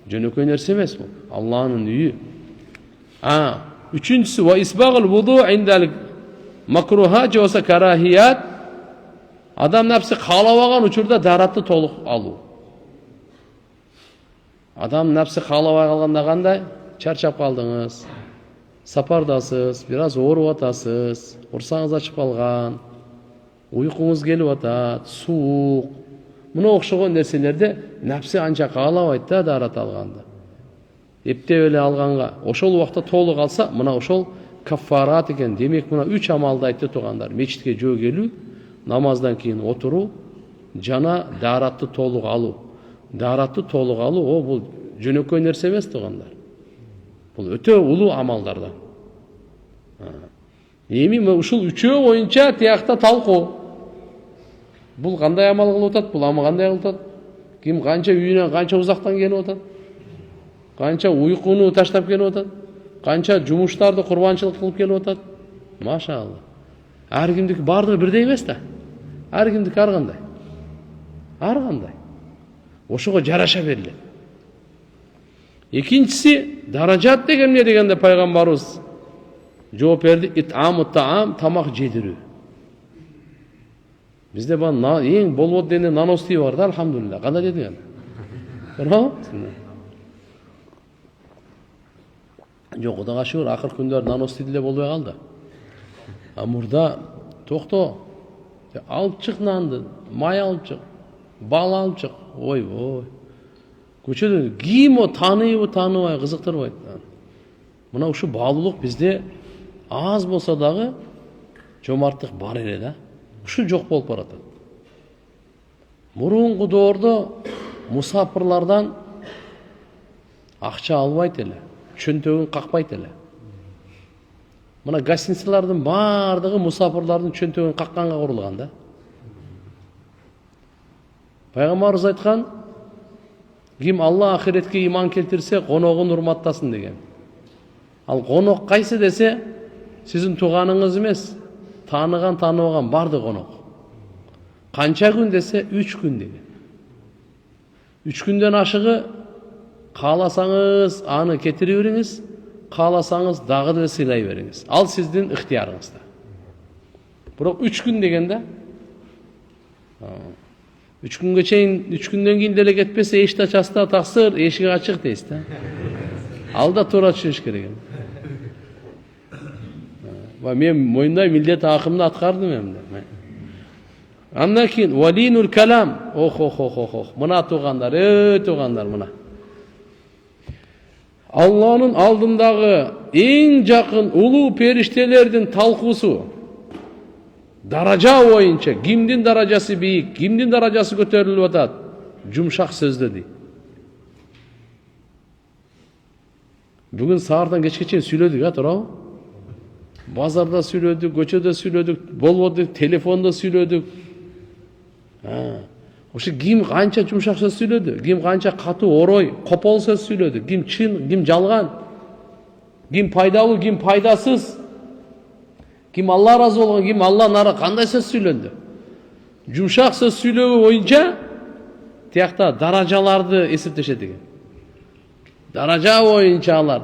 Жөнөкөй нерсе эмес бул. Алланын үйү. Үчүнчүсү ва исбагыл вуду индал макруха же болсо карахият. Адам нәпсі қалабаған учурда даратты толық алу. Адам нәпсі қалабай қалғанда қандай? Чарчап қалдыңыз, сапардасыз, біраз ауырып атасыз, құрсаңыз ашып қалған, ұйқыңыз келіп атат, суық. Мұны оқшаған нәрселерде нәпсі анша қалабайды да дарат алғанда. Ептеп еле алғанға, ошол уақытта толық алса, мына ошол каффарат екен. Демек мына 3 амалды айтты туғандар. Мешітке жөө келу, намаздан кейін отыру, жана даратты толық алу. Даратты толық алу, о бұл жөнөкөй нерсе емес туғандар. Бұл өте улуу амалдардан. Эми ушул үчөө боюнча тиякта талкуу. Бұл қандай амал кылып атат, бұл ама кандай кылып атат? Ким канча үйүнөн канча узактан келип атат? Канча уйкуну таштап келип атат? Канча жумуштарды курбанчылык кылып келип атат? Машалла. Ар кимдики бардыгы бирдей эмес да. Ар кимдики ар кандай. Ар кандай. Ошого жараша берилет. Экинчиси даражат деген эмне дегенде пайгамбарыбыз жооп берди. Ит'аму таам, тамак жедирүү. Бизде эң болбот дегенде наностий бар да, алхамдулилля. Кандай дедиң аны? Жок, Кудайга шүгүр, акыркы күндөр наностий деле болбой калды. А мурда токто. Алып чык нанды, май алып чык, бал алып чык. Ой. Көчөдө ким о тааныбы, тааныбай кызыктырбайт. Мына ушу баалуулук бизде аз болсо дагы жомарттык бар эле да. Ушу жок болуп баратат. Мурунку доордо мусафирлардан акча албайт эле, чөнтөгүн какпайт эле. Мына гостиницалардын бардыгы мусафирлардын чөнтөгүн какканга курулган да. Пайгамбарыбыз айткан, ким Алла ахиретке иман келтирсе, коногун урматтасын деген. Ал конок кайсы десе, сиздин тууганыңыз эмес, тааныган, тааныбаган барды конок. Канча күн десе, 3 күн деген. 3 күндөн ашыгы кааласаңыз аны кетире бериңиз, кааласаңыз дагы да сыйлай бериңиз. Ал сиздин ыктыярыңызда. Бирок 3 күн дегенде 3 күнгө чейин, 3 күндөн кийин деле кетпесе, эшикти ачасызда, таксыр, эшик ачык дейсиз да. Ал да туура түшүнүш керек. Мен мойндай милдет акымды аткардым эмне. Андан кийин валинул калам. Мына туугандар, мына. Алланын алдындагы эң жакын улуу периштелердин талкуусу. Даража боюнча кимдин даражасы бийик, кимдин даражасы көтөрүлүп атат? Жумшак сөздө дейт. Бүгүн саардан кечке чейин сүйлөдүк, туурабы? Базарда сүйлөдүк, көчөдө сүйлөдүк, болбоду, телефондо сүйлөдүк. Ошо ким канча жумшак сөз сүйлөдү, ким канча катуу орой, копол сөз сүйлөдү, ким чын, ким жалган, ким пайдалуу, ким пайдасыз, ким Алла разы болгон, ким Алла нара, кандай сөз сүйлөндү. Жумшак сөз сүйлөө боюнча тиякта даражаларды эсептешет экен. Даража боюнча алар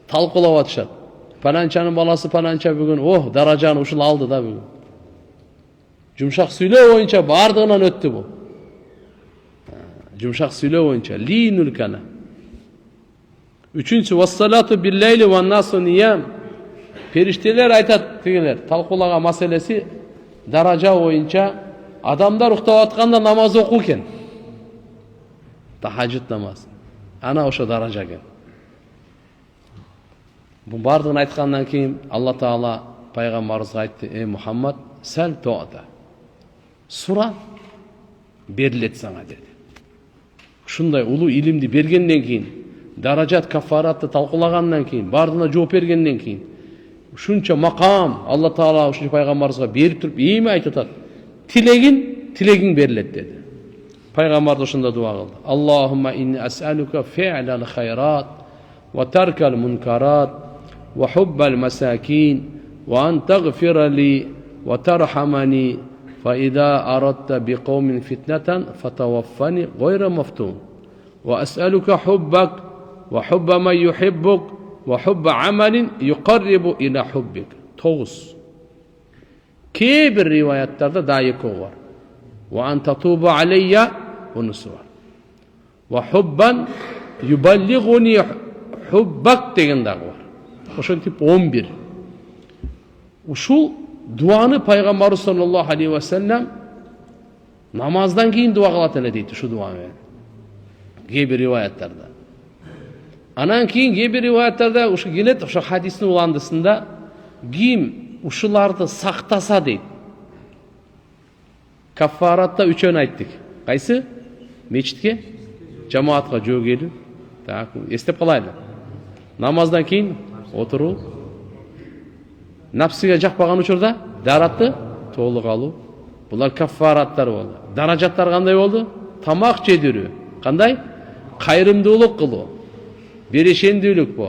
талкуулап атышат. Пананчанын баласы пананча бүгүн, даражаны ушул алды да бүгүн. Жумшак сүйлөө боюнча бардыгынан өттү бул. Жумшак сүйлөө боюнча линул кана. Үчүнчү вассалату биллейли ва насу ниям. Периштелер айтат тигилер, талкуулаган маселеси даража боюнча адамдар уктап атканда намаз окуу экен. Тахажжуд намаз. Ана ошо даража экен. Бу бардыгын айткандан кийин Алла Таала пайгамбарыбызга айтты: "Эй Мухаммад, сәл тоата. Сура, берилет саңа" деди. Ушундай улуу илимди бергенден кийин, даражат кафаратты талкуулагандан кийин, бардыгына жооп бергенден кийин, ушунча макам Алла Таала ушул пайгамбарыбызга берип туруп, эми айтып атат: "Тилегиң берилет" деди. Пайгамбар ошондо дуа кылды: "Аллахумма инни ас'алука фи'лал хайрат ва таркал мункарат ва хуббал масакин ва ан тагфира ли ва тархамани фа иза арадта биқаумин фитнатан фатаваффани гайра мафтун ва ас'алука хуббак ва хубба ман юхиббук ва хубба амалин юқаррибу иля хуббик." 9. Key bir rivayetlerde daha ekov var. Ve an tatubu aleyya onusu var. Ve hubban yuballiguni hubbak degen dağı var. Oşun tip 11. Uşul duanı Peygamber sallallahu aleyhi ve sellem namazdan keyin dua kılatın deydi şu duanı. Gibi rivayetlerde. Anan keyin gibi rivayetlerde uşu gelet uşu hadisin ulandısında kim uşulardı saktasa deydi. Kaffaratta 3 ön ayttık. Kaysı? Meçitke? Cemaatga jөө келүү. Так, эстеп калайлы. Намаздан кийин отуруу. Напсыга жакпаган учурда даратты толук алуу. Булар каффараттар болду. Даражаттар кандай болду? Тамак жедирүү. Кандай? Кайрымдуулук кылуу. Берешендүүлүк бу.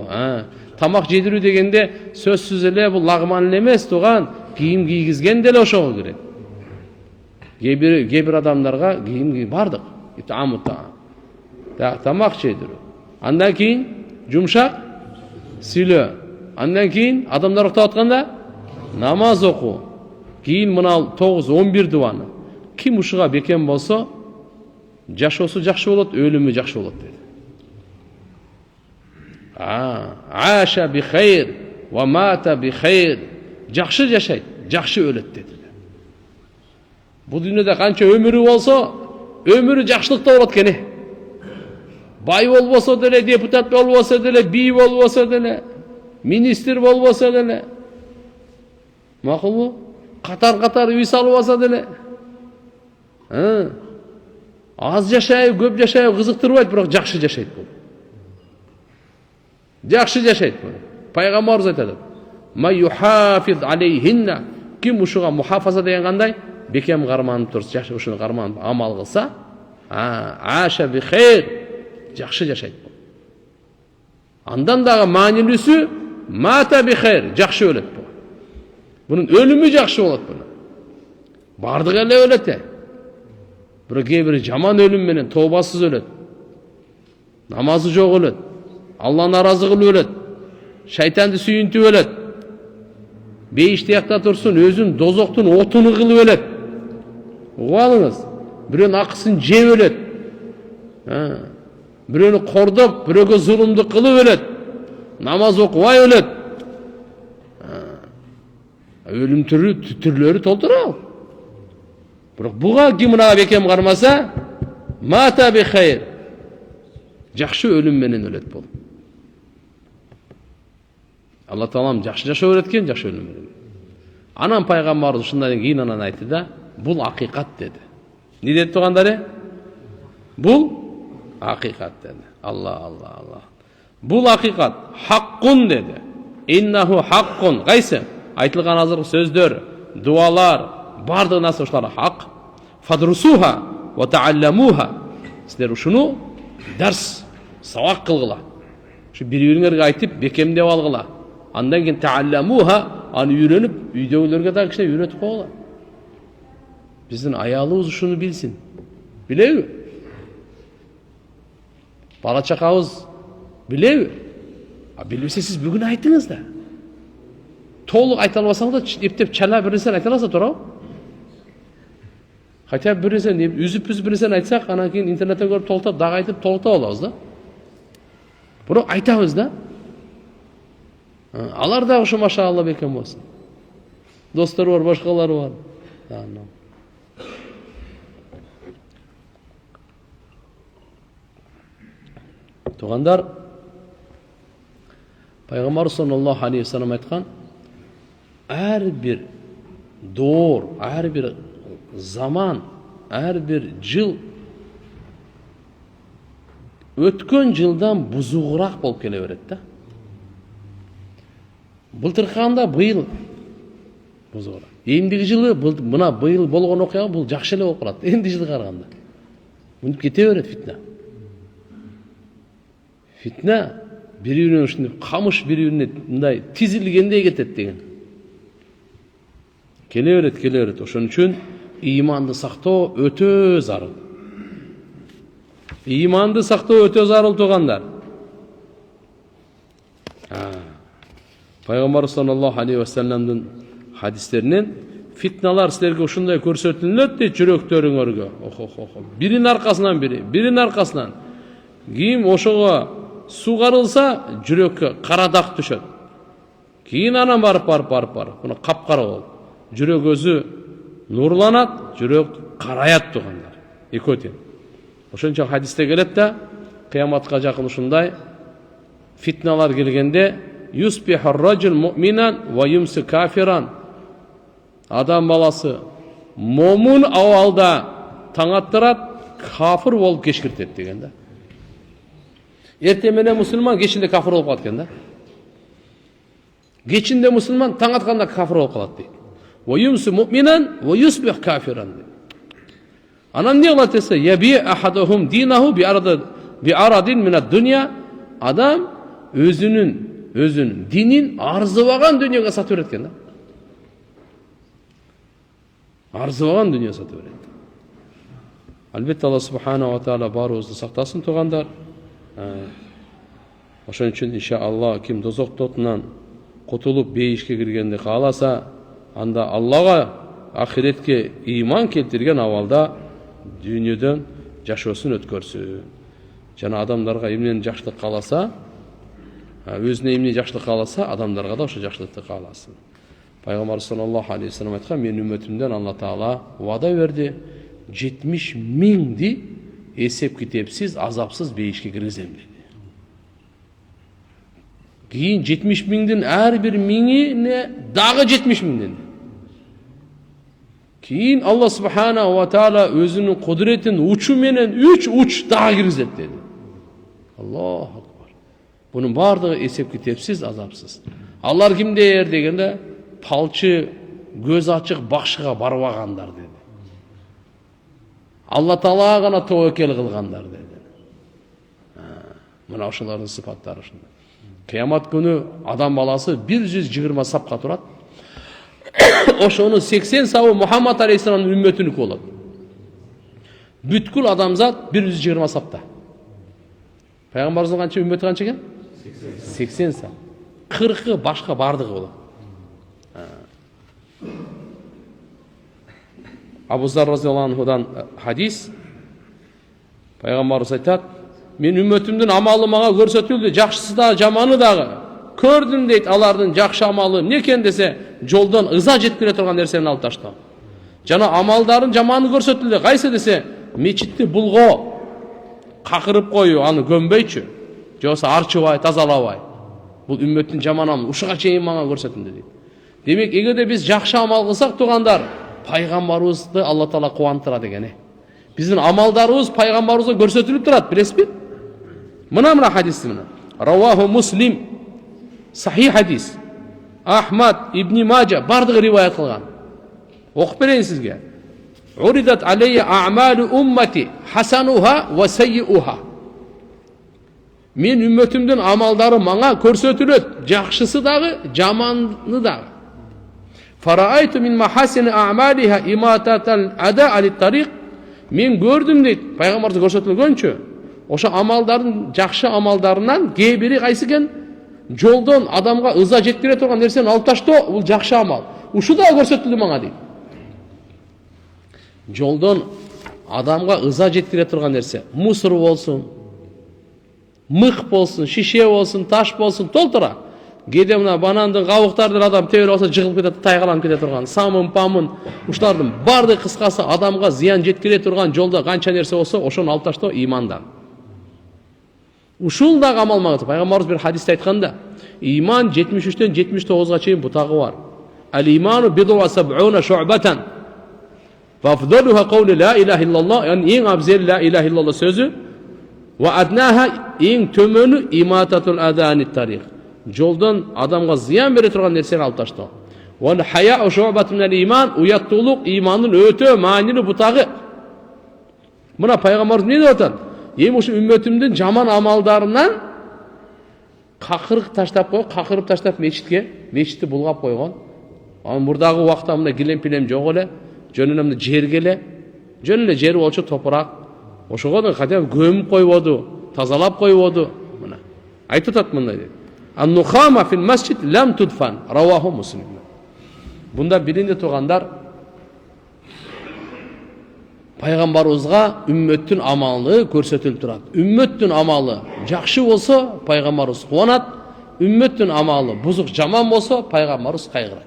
Тамак жедирүү дегенде сөзсүз эле бул лагман эмес, туган кийим кийгизген деле ошого кирет. Кээ бир адамдарга кийим бардык. Тамак жедирүү. Андан кийин жумшак сүйлөө. Андан кийин адамдар уктап атканда намаз окуу. Кийин мына 9-11 дуаны. Ким ушуга бекем болсо, жашоосу жакшы болот, өлүмү жакшы болот dedi. Аша би хайр ва мата би хайр. Жакшы жашайт, жакшы өлөт dedi. Бул дүйнөдө канча өмүрү болсо, өмүрү жакшылыкта болот кене. Бай болбосо деле, депутат болбосо деле, бий болбосо деле, министр болбосо деле. Макулбу? Катар үй салып алса деле. Аз жашайбы, көп жашайбы кызыктырбайт, бирок жакшы жашайт бул. Жакшы жашайт бул. Пайгамбарыбыз айтат. Ма юхафиз алейхинна. Ким ушуга мухафаза деген кандай? Бекем карманып турса, жакшы ушуну карманып амал кылса, аша би хайр. Жакшы жашайт бул. Андан дагы маанилүүсү мата би хайр, жакшы өлөт бул. Bunun ölümü жақсы болот bunu. Бардыгы эле өлөт. Бирок кээ бири жаман өлүм менен тообасыз өлөт. Намазы жок өлөт. Алла наразы кылып өлөт. Шайтанды сүйүнтүп өлөт. Бейиштиякта турсун, өзүн дозоктун отуну кылып өлөт. Угуп алыңыз. Бирөөнүн акысын жеп өлөт. Бирөөнү кордоп, бирөөгө зулумдук кылып өлөт. Намаз окубай өлөт. Өлüm türlörü толтура. Бирок буга ким мына бекем кармаса, мата би хайр. Жакшы өлүм менен өлөт бул. Алла Таалам жакшы жашоо öğretкен, жакшы өлүм менен. Анан пайгамбарыбыз ушундан кийин анан айтты да, бул акыйкат деди. Не деди тугандары? Бул акыйкат деди. Алла. Бул акыйкат, хаккун деди. Иннаху хаккун. Кайсы? Айтылған азыркы сөздөр, дуалар, бардыгы нерсе ушулар хак. Фадрусуха ва таалламуха. Силер ушуну дарс, сабак кылгыла. Ушу бири-бириңерге айтып, бекемдеп алгыла. Андан кийин таалламуха, аны үйрөнүп, үйдөгүлөргө да кичине үйрөтүп койгула. Биздин аялыбыз ушуну билсин. Билеби? Бала чакабыз билеби? Билбесе сиз бүгүн айтыңыз да. Толук айта албасаң да эптеп чала бир нерсени айта аласың туурабы? Хотя бир нерсени үзүп бир нерсени айтсак, анан кийин интернеттен көрүп толуктап, дагы айтып толуктап алабыз да. Бирок айтабыз да. Алар да ушу машаалла бекем болсун. Достор бар, башкалар бар. Тугандар, Пайгамбар саллаллаху алейхи ва саллям айткан, her bir doğur, her bir zaman, her bir yıl ötken yıldan buzuğurak bolup kele berет да. Былтырканда быйыл buzuğurak. Эндиги жылы мына быйыл болгон окуя бул жакшы эле болуп калат. Энди жылга караганда. Мынтип кете берет фитна. Фитна бири-бирине ушундай камыш бири-бирине мындай тизилгендей кетет деген. Келе берет. Ошон үчүн иманды сактоо өтө зарыл. Иманды сактоо өтө зарыл тугандар. Пайгамбар саллаллаху алейхи ва салламдын хадистеринен фитналар силерге ушундай көрсөтүлөт дейт жүрөктөрүңөргө. Биринин аркасынан бири, биринин аркасынан. Кийин ошого сугарылса жүрөккө кара дак түшөт. Кийин анан барып. Мына капкара болуп. Жүрөк өзү нурланат, жүрөк караят тугандар. Экөө тең. Ошончо хадисте келет да, кыяматка жакын ушундай фитналар келгенде юсбихур раджул муъминан ва юмси кафиран. Адам баласы момун абалда таң аттырат, кафир болуп кечкиртет деген да. Эртең менен мусулман, кечинде кафир болуп калат экен да. Кечинде мусулман, таң атканда кафир болуп калат дейт. Ва юмси муъминан ва юсбих кафиран. Анан не кылат десе, яби ахадухум динаху би арадин минад дунья. Адам өзүнүн динин арзыбаган дүйнөгө сатып берет экен да. Арзыбаган дүйнөгө сатып берет. Албетте Алла субхана ва таала баарыбызды сактасын тугандар. Ошон үчүн иншалла ким дозок тотунан кутулуп бейишке киргенди кааласа, анда Аллага ахиретке ыйман келтирген абалда дүйнөдөн жашоосун өткөрсүн. Жана адамдарга эмнени жакшылык кааласа, өзүнө эмне жакшылык кааласа, адамдарга да ошо жакшылыкты кааласын. Пайгамбар саллаллаху алейхи вассалам айткан, мен үммөтүмдөн Алла таала вада берди, 70 миңди эсеп китепсиз, азапсыз бейишке киргизем деди. Кийин 70 миңдин ар бир миңине дагы 70 миңден. Кийин Алла субхана ва таала өзүнүн кудретин учу менен 3 уч дагы киргизет деди. Аллаху акбар. Бунун бардыгы эсеп китепсиз, азапсыз. Алар кимдер дегенде, палчы, көз ачык бакшыга барбагандар деди. Алла таалага гана тоокел кылгандар деди. Мына ошолордун сыпаттары ушундай. Кыямат күнү адам баласы 120 сапка турат. Ошонун 80 сабы Мухаммад алейхиссаламдын үммөтүнүкү болот. Бүткүл адамзат 120 сапта. Пайгамбарыбыздын канча үммөтү канча экен? 80 сап. 40 башка бардыгы болот. Абу Зар разияллаху анхудан хадис. Пайгамбарыбыз айтат, мен үммөтүмдүн амалы мага көрсөтүлдү, жакшысы да, жаманы дагы. Көрдүм дейт, алардын жакшы амалы эмне экен десе, жолдон ыза жеткире турган нерсени алып таштоо. Жана амалдарын жаманы көрсөтүлдү. Кайсы десе, мечитти булгоо, какырып коюу, аны көмбөйчү, же болбосо арчыбай, тазалабай. Бул үммөттүн жаман амалы, ушуга чейин мага көрсөтүлдү дейт. Демек, эгерде биз жакшы амал кылсак тугандар, пайгамбарыбызды Алла таала кубандыра деген. Биздин амалдарыбыз пайгамбарыбызга көрсөтүлүп турат, билесизби? Мына хадисти мына. Раваху Муслим. Сахих хадис. Ахмад, Ибн Маджа бардыгы риваят кылган. Окуп берейин сизге. Уридат алейя а'малу уммати хасануха ва саййуха. Мен үммөтүмдүн амалдары мага көрсөтүлөт, жакшысы дагы, жаманы дагы. Фараайту мин махасини а'малиха имататал ада алит тариq. Мен көрдүм дейт, пайгамбарда көрсөтүлгөнчө, ошо амалдардын, жакшы амалдарынан кээ бири кайсы экен? Жолдон адамга ыза жеткире турган нерсени алып таштоо, бул жакшы амал. Ушу да көрсөтүлдү мага дейт. Жолдон адамга ыза жеткире турган нерсе, мусор болсун, мык болсун, шише болсун, таш болсун, толтура. Кээде мына банандын кабыктарын адам тебире алса жыгылып кетет, тайгаланып кете турган, самын, памын, ушулардын бардыгы кыскасы адамга зыян жеткире турган жолдо канча нерсе болсо, ошону алып таштоо имандан. Ушул дагы амал магыты. Пайгамбарыбыз бир хадисте айтканда, иман 73-тен 79-га чейин бутагы бар. Ал-иману биду ва саб'уна шу'батан. Ва афдалуха кавли ла илаха иллаллах, яни эң абзели ла илаха иллаллах сөзү. Ва аднаха эң төмөнү имататул аданит тариq. Жолдон адамга зыян бере турган нерсени алып таштоо. Ва хаяу шу'батун ал-иман, уяттуулук имандын өтө маанилүү бутагы. Мына пайгамбарыбыз эмне деп атат? Эми ушу үммөтүмдүн жаман амалдарынан какырып таштап мечитти булгап койгон. Анын мурдагы убакта мындай килем-пилем жок эле, жөн эле мындай жерге эле, жөн эле жер болчу топурак. Ошого да катя көмүп койбоду, тазалап койбоду. Мына айтып атат мындай дейт. Ан-нухама фил масжид лам tudfan. Раваху Муслим. Бунда биринде тургандар пайгамбарыбызга үммөттүн амалы көрсөтүлүп турат. Үммөттүн амалы жакшы болсо, пайгамбарыбыз кубанат. Үммөттүн амалы бузук, жаман болсо, пайгамбарыбыз кайгырат.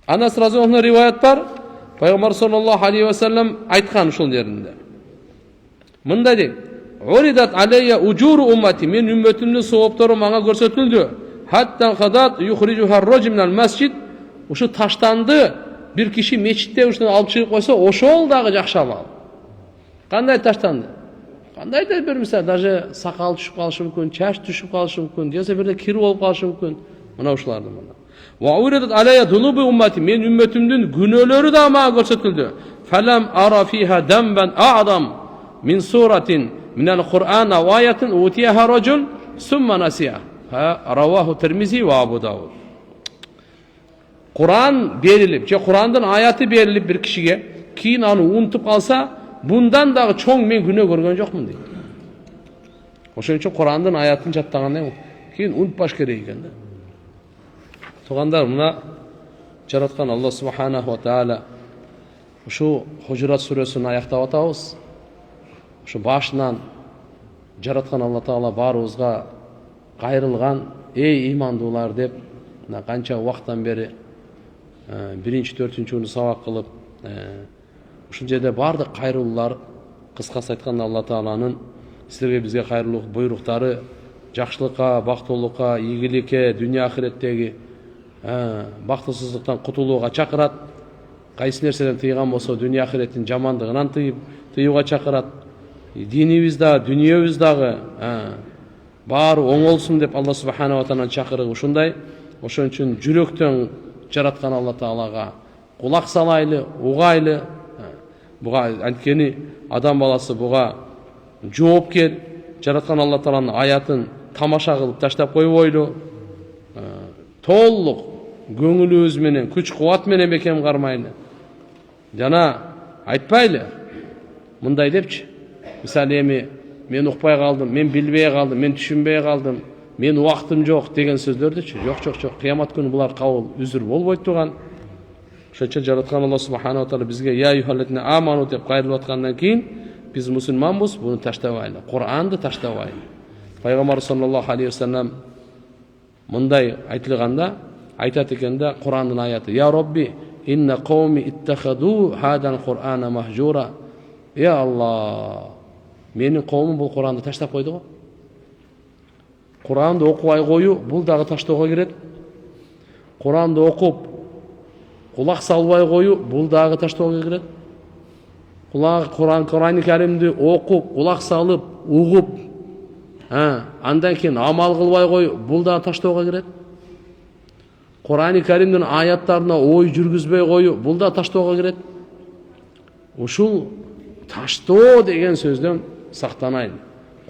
Анас разияллаху риваят бар. Пайгамбар саллаллаху алейхи ва саллям айткан ушул жеринде. Мындай дейт: "Уридат алейя уджуру уммати", мен үммөтүмдүн сооптору мага көрсөтүлдү. Хаттан хадат юхриджуха ар-раджул минал масжид. Ушу таштанды bir kişi meçitte ушуну алып чыгып койсо, ошол дагы жакшы амал. Кандай таштанды? Кандай да бир мисал, даже сакал түшүп калышы мүмкүн, чач түшүп калышы мүмкүн, же бирде кир болуп калышы мүмкүн. Мына ушулардын мына. Ва уриdat alayya dunubu ummati, men үммөтүмдүн күнөөлөрү да мага көрсөтүлдү. Falam ara fiha damban a'zam min suratin min al-Qur'an wa ayatin utiyaha rajul summa nasiya. Rawahu Tirmizi ve Abu Davud. Kur'an berilip, Kur'an'dan ayatı berilip bir kişiye, keyin anı unutup kalsa, bundan da çoğun men günah görgön jokmун deydi. Oşun üçün Kur'an'dan ayatını jattaganda keyin unutpaş kerek eкен да. Tugandar, muna jaratkan Allah subhanahu wa ta'ala şu Hujurat suresini ayaktap atabız. Şu başından jaratkan Allah Taala barыбызга kayırılgan, ey imandılar dep, kança vaqttan beri birinci, dörtüncü günü sabak kılıp, ушул жерде бардык кайрылуулар, кыскасы айтканда Алла Тааланын силерге бизге кайрылуу буйруктары жакшылыкка, бактылыкка, ийгиликке, дүйнө ахиреттеги бактысыздыктан кутулууга чакырат. Кайсы нерседен тыйган болсо, дүйнө ахиреттин жамандыгынан тыюуга чакырат. Динибиз дагы, дүйнөбүз дагы баары оңолсун деп Алла субханаху ва тааланын чакырыгы ушундай. Ошон үчүн жүрөктөн жараткан Алла Таалага кулак салайлы, угайлы. Буга анткени адам баласы буга жоопкер, жараткан Алла Тааланын аятын тамаша кылып таштап койбойлу. Толук көңүлүбүз менен, күч кубат менен бекем кармайлы. Жана айтпайлы. Мындай депчи. Мисалы эми мен укпай калдым, мен билбей калдым, мен түшүнбөй калдым, мен убактым жок деген сөздөрдүчү. Жок. Кыямат күнү булар кабыл үзүр болбойт турган. Ошончо жараткан Алла субханаху ва таала бизге я юхаллатина аману деп кайрылып аткандан кийин биз мусулманбыз, буну таштабайлы. Кур'анды таштабайлы. Пайгамбар саллаллаху алейхи ва саллям мындай айтылганда айтат экен да, Кур'андын аяты: "Я Робби, инна кауми иттахаду хадан Кур'ана махжура". Я Алла, менин коомум бул Кур'анды таштап койду го. Кур'анды окубай коюу бул дагы таштоого кирет. Кур'анды окуп кулак салбай коюу бул дагы таштоого кирет. Кур'ан Каримди окуп, кулак салып, угуп, андан кийин амал кылбай коюу бул дагы таштоого кирет. Кур'ан Каримдин аяттарына ой жүргүзбөй коюу бул дагы таштоого кирет. Ушул таштоо деген сөздөн сактанайын.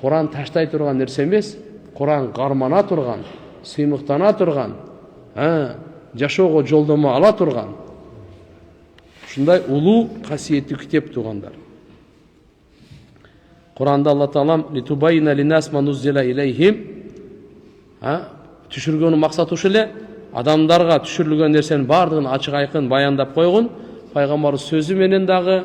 Кур'ан таштай турган нерсе эмес, Кур'ан кармана турган, сыймыктана турган, жашоого жолдомо ала турган. Ушундай улуу касиеттүү китеп тугандар. Кур'анда Алла Таалам литубайна линас мануззила илейхим, түшүргөнүн максаты ушул эле, адамдарга түшүрүлгөн нерсенин бардыгын ачык айкын баяндап койгон. Пайгамбар сөзү менен дагы,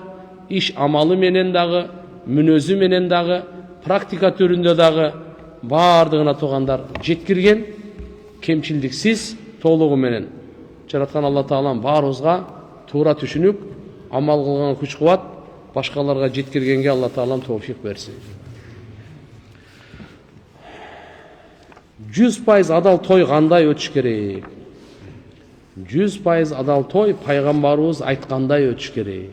иш амалы менен дагы, мүнөзү менен дагы, практика түрүндө дагы бардыгына тугандар жеткирген, кемчилдиксиз толугу менен. Жараткан Алла Таалам баарыбызга туура түшүнүп, амал кылганга күч кубат, башкаларга жеткиргенге Алла Таалам товфик берсин. 100% адал той кандай өтүш керек? 100% адал той пайгамбарыбыз айткандай өтүш керек.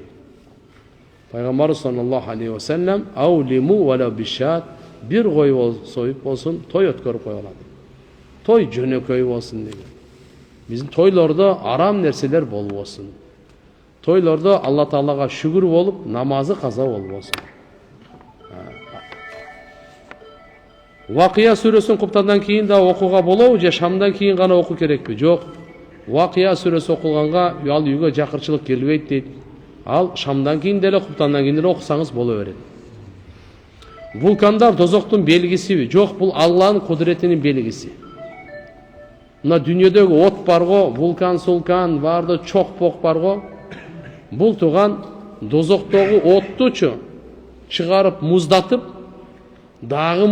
Пайгамбар саллаллаху алейхи ва саллям аулиму вала бишат, бир кой союп болсун, той өткөрүп кой алат. Той жөнөкөй болсун деген. Биздин тойлордо арам нерселер болбосун. Тойлордо Алла Таалага шүгүр болуп, намазы каза болбосун. Вакыя сүрөсүн куптандан кийин да окууга болобу, же шамдан кийин гана окуу керекпи? Жок. Вакыя сүрөсү окулганга ал үйгө жакырчылык келбейт дейт. Ал шамдан кийин деле, куптандан кийин деле окусаңыз боло берет. Вулкандар дозоктун белгисиби? Жок, бул Алланын кудуретинин белгиси. Мына дүйнөдөгү от барго, вулкан, сулкан, барды чок-пок барго, Бұл туған дозоқтогу оттучу чыгарып муздатып, дагы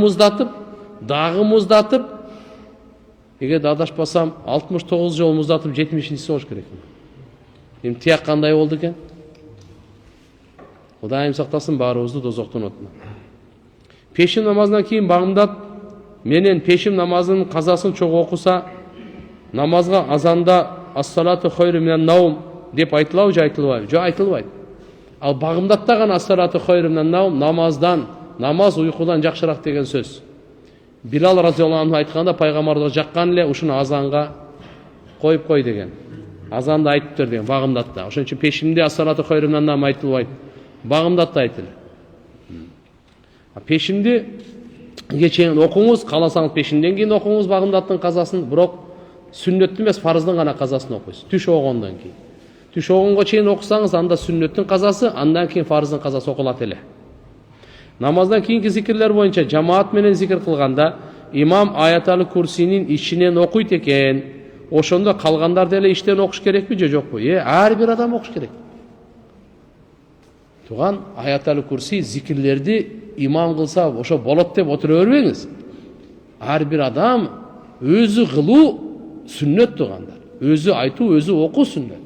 муздатып, эгер адашпасам 69 жол муздатып 70-инчиси болуш керек. Эми тияк кандай болду экен? Кудайым сактасын баарыбызды дозоктун отуна. Пешим намазынан кийин багымдат менен пешим намазынын казасын чогуу окуса, намазга азанда ас-салату хайру минан наум деп айтылабы же айтылбайбы? Жок, айтылбайт. Ал багымдатта гана ас-салату хайру минан наум намаз уйкудан жакшыраак деген сөз. Билал разияллаху анху айтканда пайгамбарга жаккан эле ушуну азанга коюп кой деген. Азанды айтыптыр деген багымдатта. Ошон үчүн пешимде ас-салату хайру минан наум айтылбайт. Багымдатта айтылы. Пешимди чейин окуңуз, кааласаңыз пешимден кийин окуңуз багымдаттын казасын, бирок сүннөттүн эмес фарыздын гана казасын окуйсуз. Түш огондон кийин. Түш огонго чейин окусаңыз, анда сүннөттүн казасы, андан кийин фарыздын казасы окулат эле. Намаздан кийинки зикирлер боюнча жамаат менен зикир кылганда имам аятал курсинин ичинен окуйт экен. Ошондо калгандар деле иштен окуш керекпи же жокпу? Ар бир адам окуш керек. Туган аятал курси зикирлерди имам кылса ошо болот деп отура бербеңиз. Ар бир адам өзү кылуу сүннөт тугандар. Өзү айтуу, өзү окуу сүннөт.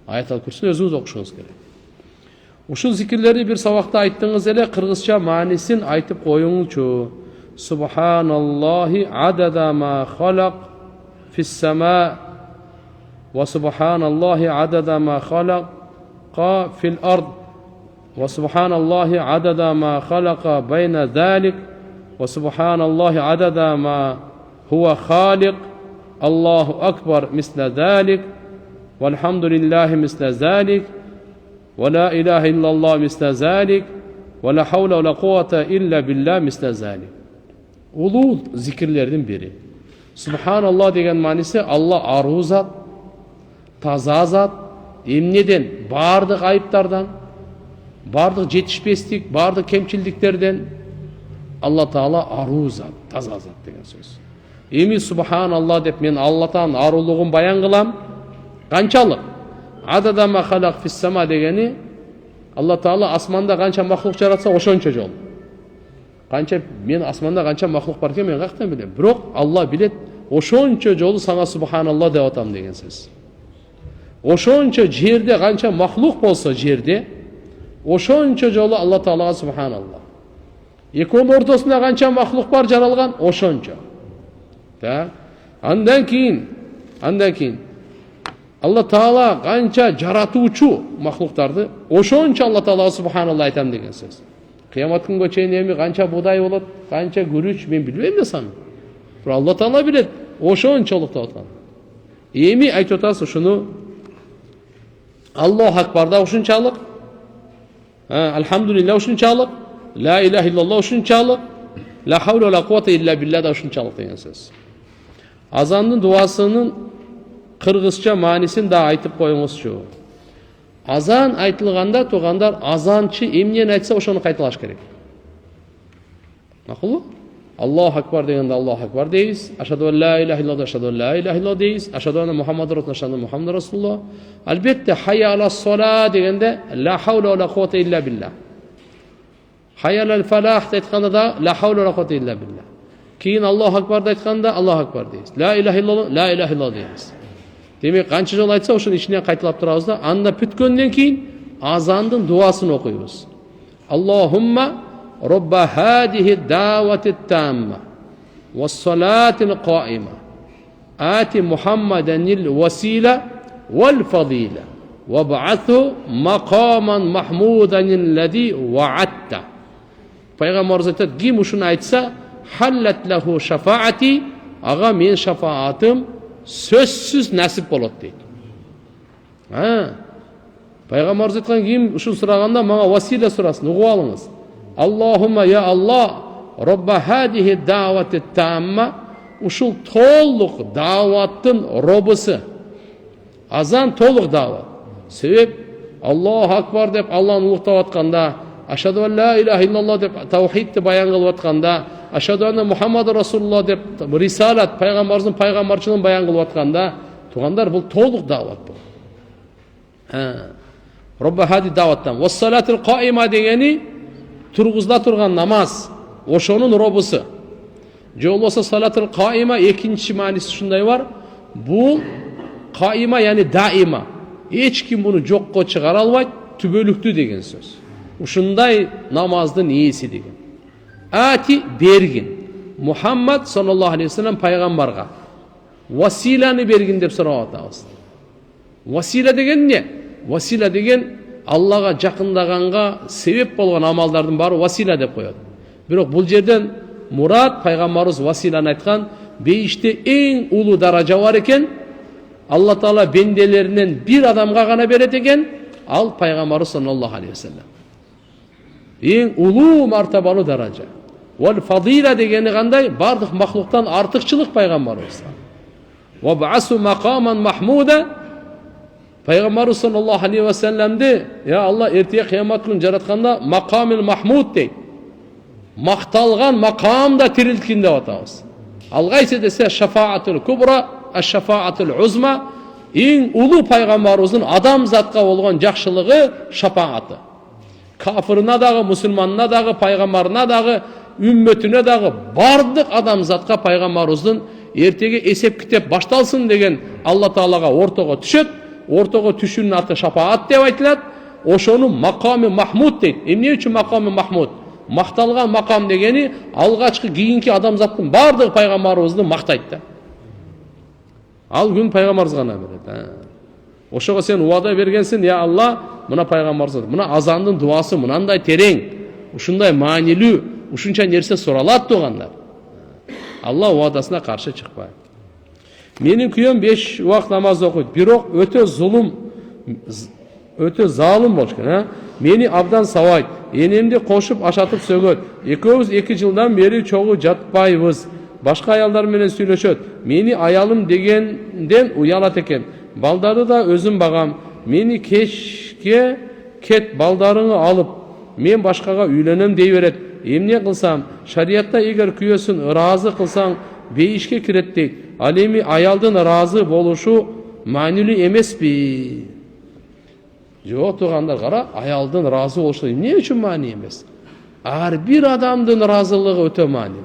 Аятал курсини өзүңүз окушуңуз керек. Ушул зикирлерди бир сабакта айттыңыз эле, кыргызча маанисин айтып коюңузчу. Субханаллахи адада ма халак фис сама ва субханаллахи адада ма халака фил ард ва субханаллахи адада ма халака байна залик ва субханаллахи адада ма хува халик Аллаху акбар мисла залик вальхамдулиллахи мисла залик ولا إله إلا الله مثل ذلك ولا حول ولا قوة إلا بالله مثل ذلك. Улуу зикирлердин бири. Субханаллах деген мааниси Алла аруу зат, таза зат, эмнеден? Бардык айыптардан, бардык жетишпестик, бардык кемчилдиктерден Алла Таала аруу зат, таза зат деген сөз. Эми Субханаллах деп мен Аллахтан арулугун баян кылам. Канчалык? Адада ма халак фис сама дегени Алла Таала асманда канча махлук жаратса ошончо жол. Канча мен асманда канча махлук бар экен мен каяктан билем. Бирок Алла билет, ошончо жолу сага субханалла деп атам деген сөз. Ошончо жерде канча махлук болсо жерде, ошончо жолу Алла Таалага субханалла. Экөөнүн ортосунда канча махлук бар жаралган, ошончо. Да? Андан кийин Алла Таала канча жаратуучу махлуктарды, ошончо Алла Таалага субханалла айтам деген сөз. Кыямат күнгө чейин эми канча будай болот, канча күрүч мен билбейм да саны. Бирок Алла Таала билет, ошончолук деп аткан. Эми айтып атасыз ушуну Аллаху акбарда ушунчалык, Алхамдулилlah ушунчалык, ла илаха иллаллах ушунчалык, ла хаула ва ла куввата илля билля да ушунчалык деген сөз. Азандын дуасынын кыргызча маанисин да айтып коюңузчу. Азан айтылганда тугандар, азанчы эмнени айтса ошону кайталаш керек. Макулбу? Аллаху акбар дегенде Аллаху акбар дейбиз. Ашаду ла илаха иллаллах, ашаду ла илаха иллаллах дейбиз. Ашаду анна Мухаммад расулуллах, Мухаммад расулуллах. Албетте хайя ала сола дегенде ла хаула ва ла куввата илля билля. Хайя ала фалах айтканда да ла хаула ва ла куввата илля билля. Кийин Аллаху акбарды айтканда Аллаху акбар дейбиз. Ла илаха иллаллах, ла илаха иллаллах дейбиз. Демек канча жол айтса ошонун ичинен кайталап турабыз да, анда бүткөндөн кийин азандын дуасын окуйбуз. Аллахумма робба хадихи давати тамма вассалатил каима ати Мухаммаданил васила вал фадила ваб'атху мақаман махмудан лади ва'атта. Пайгамбарыбыз айтат, ким ушуну айтса, халлат лаху шафаати, ага мен шафаатым сөзсүз насип болот дейт. Пайгамбарыбыз айткан, ким ушул сураганда мага васила сурасын, угуп алыңыз. Аллахумма я Аллах, робба хадихи давати тамма, ушул толук даваттын робусу. Азан толук дават. Себеп Аллаху акбар деп Алланы улуктап атканда, ашаду ла илаха иллаллах деп таухидти баян кылып атканда, ашаду анна Мухаммад расулуллах деп рисалат, пайгамбарыбыздын пайгамбарчылыгын баян кылып атканда, тугандар бул толук дават бул. Робба хади даваттан. Уассалатил қаима дегені тұрғызда тұрған намаз. Ошонун робысы. Же болбосо салатыл қаима экинчи мааниси ушундай бар. Бул қаима яғни даима. Эч ким буну жокко чыгара албайт, түбөлүктүү деген сөз. Ушундай намаздын ээси деген. Ати бергин. Мухаммад саллаллаху алейхи вассалам пайгамбарга василаны бергин деп сурап атабыз. Васила деген не? Васила деген Аллага жакындаганга себеп болгон амалдардын баары васила деп коет. Бирок бул жерден мурат пайгамбарыбыз василаны айткан, бейиште эң улуу даража бар экен. Алла Таала бенделеринен бир адамга гана берет экен, ал пайгамбарыбыз саллаллаху алейхи вассалам. Эң улуу мартабалуу даража. Вал фадила дегени кандай? Бардык махлуктан артыкчылык пайгамбарыбыз. Ва баасу макаман махмуда. Пайгамбарыбыз саллаллаху алейхи вассаламды Алла эртеге кыямат күнү жаратканда макамил махмуд дейт. Макталган макамда тирилткин деп атабыз. Ал кайсы десе шафаатул кубра, аш-шафаатул узма, эң улуу пайгамбарыбыздын адамзатка болгон жакшылыгы шафааты. Кафырына дагы, мусулманына дагы, пайгамбарына дагы, үммөтүнө дагы бардык адамзатка пайгамбарыбыздын эртеге эсеп китеп башталсын деген Алла Таалага ортого түшөт. Ортого түшүүнүн аты шафаат деп айтылат. Ошону маками махмуд дейт. Эмне үчүн маками махмуд? Макталган макам дегени алгачкы кийинки адамзаттын бардык пайгамбарыбызды мактайт да. Ал күн пайгамбарыбыз гана берет. Ошого сен убада бергенсиң, я Алла, мына пайгамбарыбыз, мына азандын дуасы мынандай терең, ушундай маанилүү, ушунча нерсе суралат тугандар. Алла убадасына каршы чыкпайт. Менин күйөөм 5 убакыт намаз окуйт, бирок өтө залым болуш керек. Мени абдан сабайт, энемди кошуп ашатып сөгөт. Экөөбүз 2 жылдан бери чогуу жатпайбыз. Башка аялдар менен сүйлөшөт. Мени аялым дегенден уялат экен. Балдарды да өзүм багам. Мени кечке кет балдарыңы алып, мен башкага үйлөнөм дей берет. Эмне кылсам? Шариятта эгер күйөөсүн ыраазы кылсаң, бейишке кирет дейт. Ал эми аялдын ыраазы болушу маанилүү эмеспи? Жок тугандар, кара, аялдын ыраазы болушу эмне үчүн маани эмес? Ар бир адамдын ыраазылыгы өтө маани.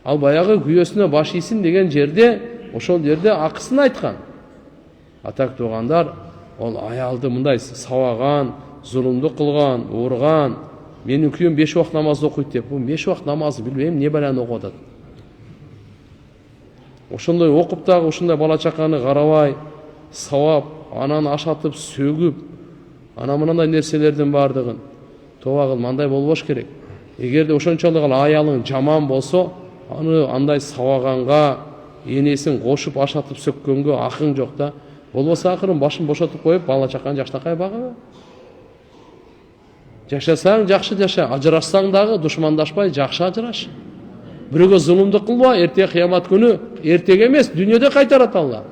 Ал баягы күйөөсүнө баш ийсин деген жерде, ошол жерде акысын айткан. Атак тугандар, ол аялды мындай сабаган, зулумдук кылган, урган, менин күйөөм 5 убакыт намаз окуйт деп, бул 5 убакыт намазды билбейм, не баланы окуп атат. Ошондой окуп дагы ушундай бала чаканы карабай, сабап, анан ашатып, сөгүп, ана мындай нерселердин бардыгын тооба кыл, мындай болбош керек. Эгерде ошончолук аялың жаман болсо, аны андай сабаганга, энесин кошуп ашатып сөккөнгө акың жок да. Болбосо акырын башын бошотуп коюп, бала чаканы жакшынакай багы. Жашасаң жакшы жаша, ажырашсаң дагы душмандашпай жакшы ажыраш. Бирөөгө зулумдук кылба, эртеге кыямат күнү, эртеге эмес, дүйнөдө кайтарат Алла.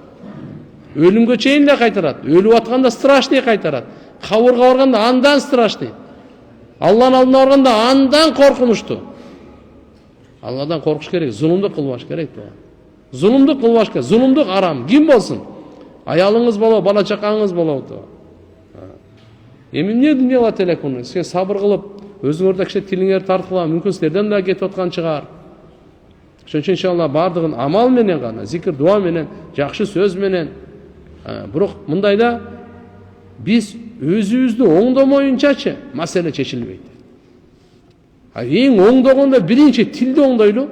Өлүмгө чейин эле кайтарат. Өлүп атканда страшный кайтарат. Кабырга барганда андан страшный. Алланын алдына барганда андан коркунучтуу. Алладан коркуш керек, зулумдук кылбаш керек да. Зулумдук кылбаш керек, зулумдук арам. Ким болсун? Аялыңыз болобу, бала чакаңыз болобу? Эми эмне дүйнөгө телекуну? Сен сабыр кылып, өзүңөрдө кичи тилиңер тарткыла, мүмкүн силерден да кетип аткан чыгар. Ошон үчүн иншалла бардыгын амал менен гана, зикир, дуа менен, жакшы сөз менен. Бирок мындайда биз өзүбүздү оңдомоюнчачы маселе чечилбейт. Эң оңдогондо биринчи тилди оңдойлу.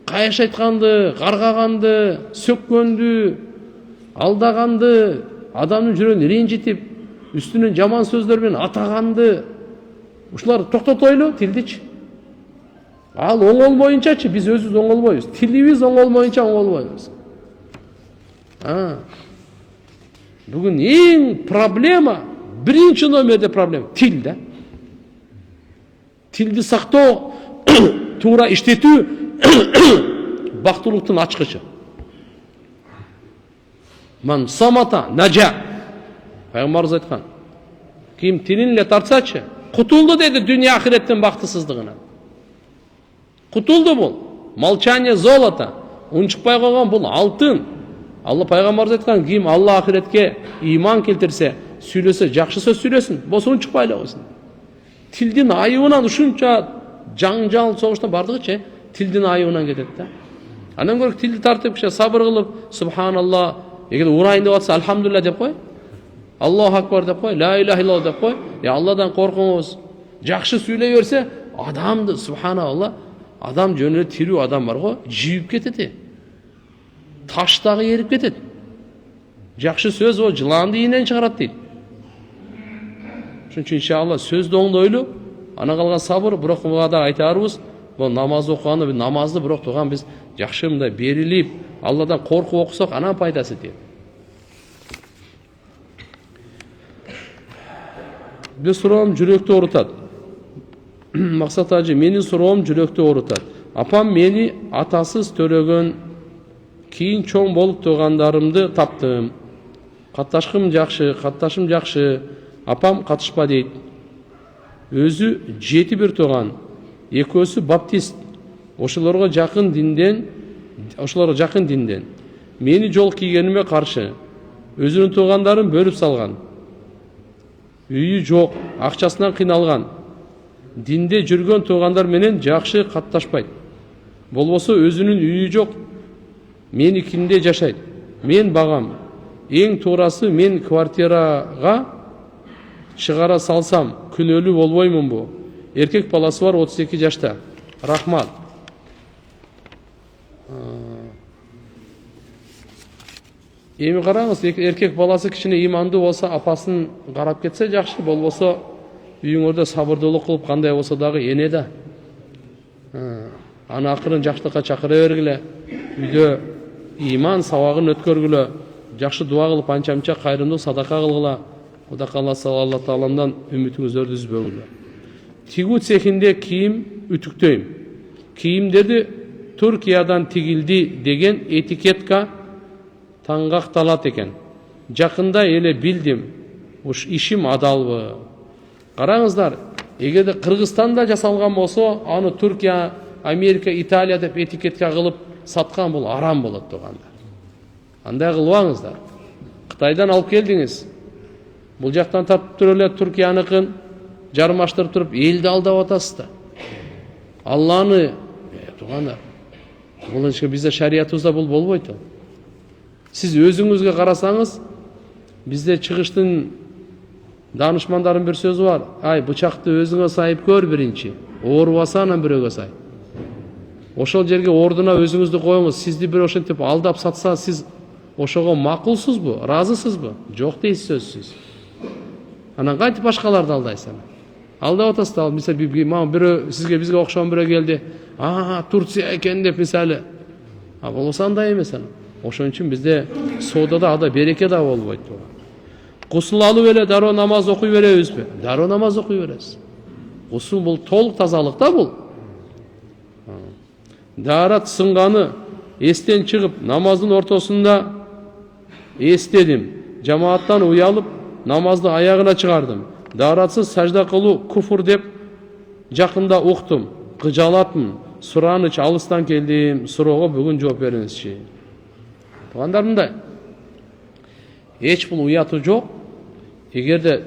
Кайыш айтканды, каргаганды, сөккөндү, алдаганды, адамдын жүрөгүн ренжитип, үстүнөн жаман сөздөр менен атаганды, ушулар токтотойлу тилдичи. Ал оңолбоюнчачы биз өзүбүз оңолбойбуз. Тилибиз оңолмоюнча оңолбойбуз. Бүгүн эң проблема, биринчи номерде проблема тил да. Тилди сактоо, туура иштетүү бактылыктын ачкычы. Ман самата нажа. Пайгамбарыбыз айткан. Ким тилин эле тартсачы, кутулду деди дүйнө ахиреттин бактысыздыгынан. Кутулду бул. Молчание золото. Унчукпай койгон бул алтын. Алла пайгамбарыбыз айткан, ким Алла ахиретке иман келтирсе, сүйлөсө жакшы сөз сүйлөсүн, болсо унчукпай эле койсун. Тилдин айыбынан ушунча жаңжал согуштан бардыгычы тилдин айыбынан кетет да. Андан көрө тилди тартып киши сабыр кылып, субханалла, эгер урайын деп атса алхамдулилля деп кой. Аллаху акбар деп кой, ла илаха иллаллах деп кой. Алладан коркуңуз. Жакшы сүйлөй берсе, адамды субханалла, адам жөнүнө тирүү адам бар го, жийип кетет. Таштагы ерип кетет. Жакшы сөз ол жыланды ийинен чыгарат дейт. Ошон үчүн иншалла сөздү оңдойлу, ана калган сабыр, бирок буга да айтарбыз, бул намаз окуганда намазды бирок туган биз жакшы мындай берилип, Алладан коркуп окусак, анан пайдасы тиет. Бир суроом жүрөктү оорутат. Максат ажы, менин суроом жүрөктү оорутат. Апам мени атасыз төрөгөн, кийин чоң болуп тургандарымды таптым. Катташым жакшы, апам катышпа дейт. Өзү 7 тууган, экөөсү баптист. Ошолорго жакын динден. Мени жол кийгениме каршы. Өзүнүн туугандарын бөлүп салган. Үйү жок, акчасынан кыйналган. Динде жүргөн туугандар менен жакшы катташпайт. Болбосо өзүнүн үйү жок, меникинде жашайт. Мен багам. Эң туурасы мен квартирага чыгара салсам күнөөлүү болбоймунбу? Эркек баласы бар 32 жашта. Рахмат. Эми караңыз, эркек баласы кичине имандуу болсо, апасын карап кетсе жакшы, болбосо үйүңөрдө сабырдуулук кылып кандай болсо дагы эне да. Аны акырын жакшылыкка чакыра бергиле. Үйдө иман сабагын өткөргүлө. Жакшы дуа кылып анча-мынча кайрымдуу садака кылгыла. Кудай кааласа Алла Тааламдан үмүтүңүздөрдү үзбөгүлө. Тигүү цехинде кийим үтүктөйм. Кийимдерди Туркиядан тигилди деген этикетка таңгакталат экен. Жакында эле билдим. Уш ишим адалбы? Караңыздар, эгерде Кыргызстанда жасалган болсо, аны Туркия, Америка, Италия деп этикетке кылып саткан бул арам болот тугандар. Андай кылбаңыздар. Кытайдан алып келдиңиз. Бул жактан тартып туруп эле Туркияныкын жармаштырып туруп элди алдап атасыздар. Алланы, тугандар. Бул бизде шариятыбызда бул болбойт. Сиз өзүңүзгө карасаңыз, бизде чыгыштын данышмандардын бир сөзү бар. Ай, бычакты өзүңө сайып көр биринчи. Оорубаса анан бирөөгө сай. Ошол жерге ордуна өзүңүздү коюңуз. Сизди бир ошентип алдап сатса, сиз ошого макулсузбу, ыраазысызбы? Жок дейсиз сөзсүз. Анан кантип башкаларды алдайсың? Алдап атасыздар. Мисалы бирөө бизге окшогон бирөө келди. Турция экен деп мисалы. Болсо андай эмес анан. Ошон үчүн бизде соодада ада береке да болбойт. Гусул алып эле дароо намаз окуй беребизби? Дароо намаз окуй беребиз. Гусул бул толук тазалык да бул. Даарат сынганы эстен чыгып, намаздын ортосунда эстедим. Жамааттан уялып, намазды аягына чыгардым. Daarатсыз сажда кылуу куфур деп жакында уктум. Кыжалатмын. Сураныч алыстан келдим. Суроого бүгүн жооп бериңизчи. Тугандар, мындай. Эч бул уятı жок. Эгерде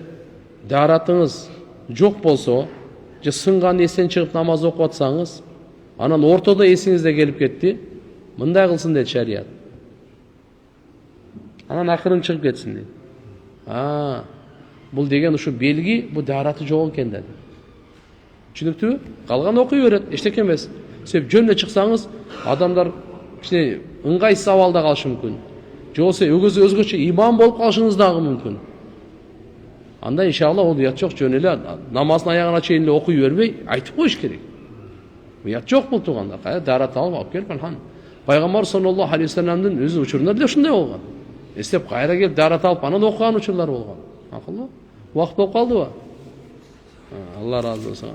daarатыңыз жок болсо, же сынган эстен чыгып намаз окуп атсаңыз, анан ортодо эсиңизде келип кетти, мындай кылсын дейт шарият. Анан акырын чыгып кетсин дейт. Бул деген ушу белги, бул daarаты жок экен деди. Түшүнүктүбү? Калган окуй берет, эчтеке эмес. Себеп жөнүнө чыксаңыз, адамдар кичине ыңгайсыз абалда калышы мүмкүн. Же болсо өзгөчө имам болуп калышыңыз дагы мүмкүн. Анда иншалла ол уят жок, жөн эле намаздын аягына чейин эле окуй бербей, айтып коюш керек. Уят жок бул тугандар. Daarат алып келип калган. Пайгамбар саллаллаху алейхи вассаламдын өзү учурунда деле ушундай болгон. Эстеп кайра келип daarат алып анан окуган учурлар болгон. Акылуу? Убакыт болуп калдыбы? Алла ыраазы болсун.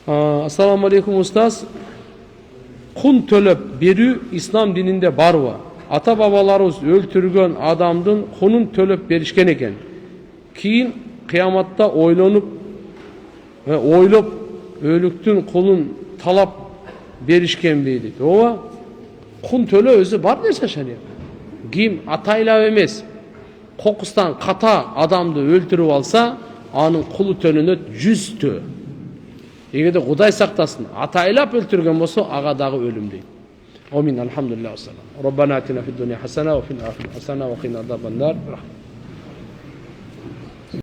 Ассаламу алейкум устаз. Кун төлөп берүү ислам дининде барбы? Ата бабаларыбыз өлтүргөн адамдын кунун төлөп беришкен экен. Кийин кыяматта ойлоп өлүктүн кулун талап беришкенби дейт. Ооба. Кун төлөө өзү бар нерсе шарият. Ким атайлап эмес. кокустан ката адамды өлтүрүп алса, анын кулу төлөнөт 100 төө. Эгерде Кудай сактасын, атайлап өлтүргөн болсо, ага дагы өлүм дейт. Амин. Алхамдулилlah. Раббана атина фид дуния хасана ва фил ахирати хасана ва қина азабан нар.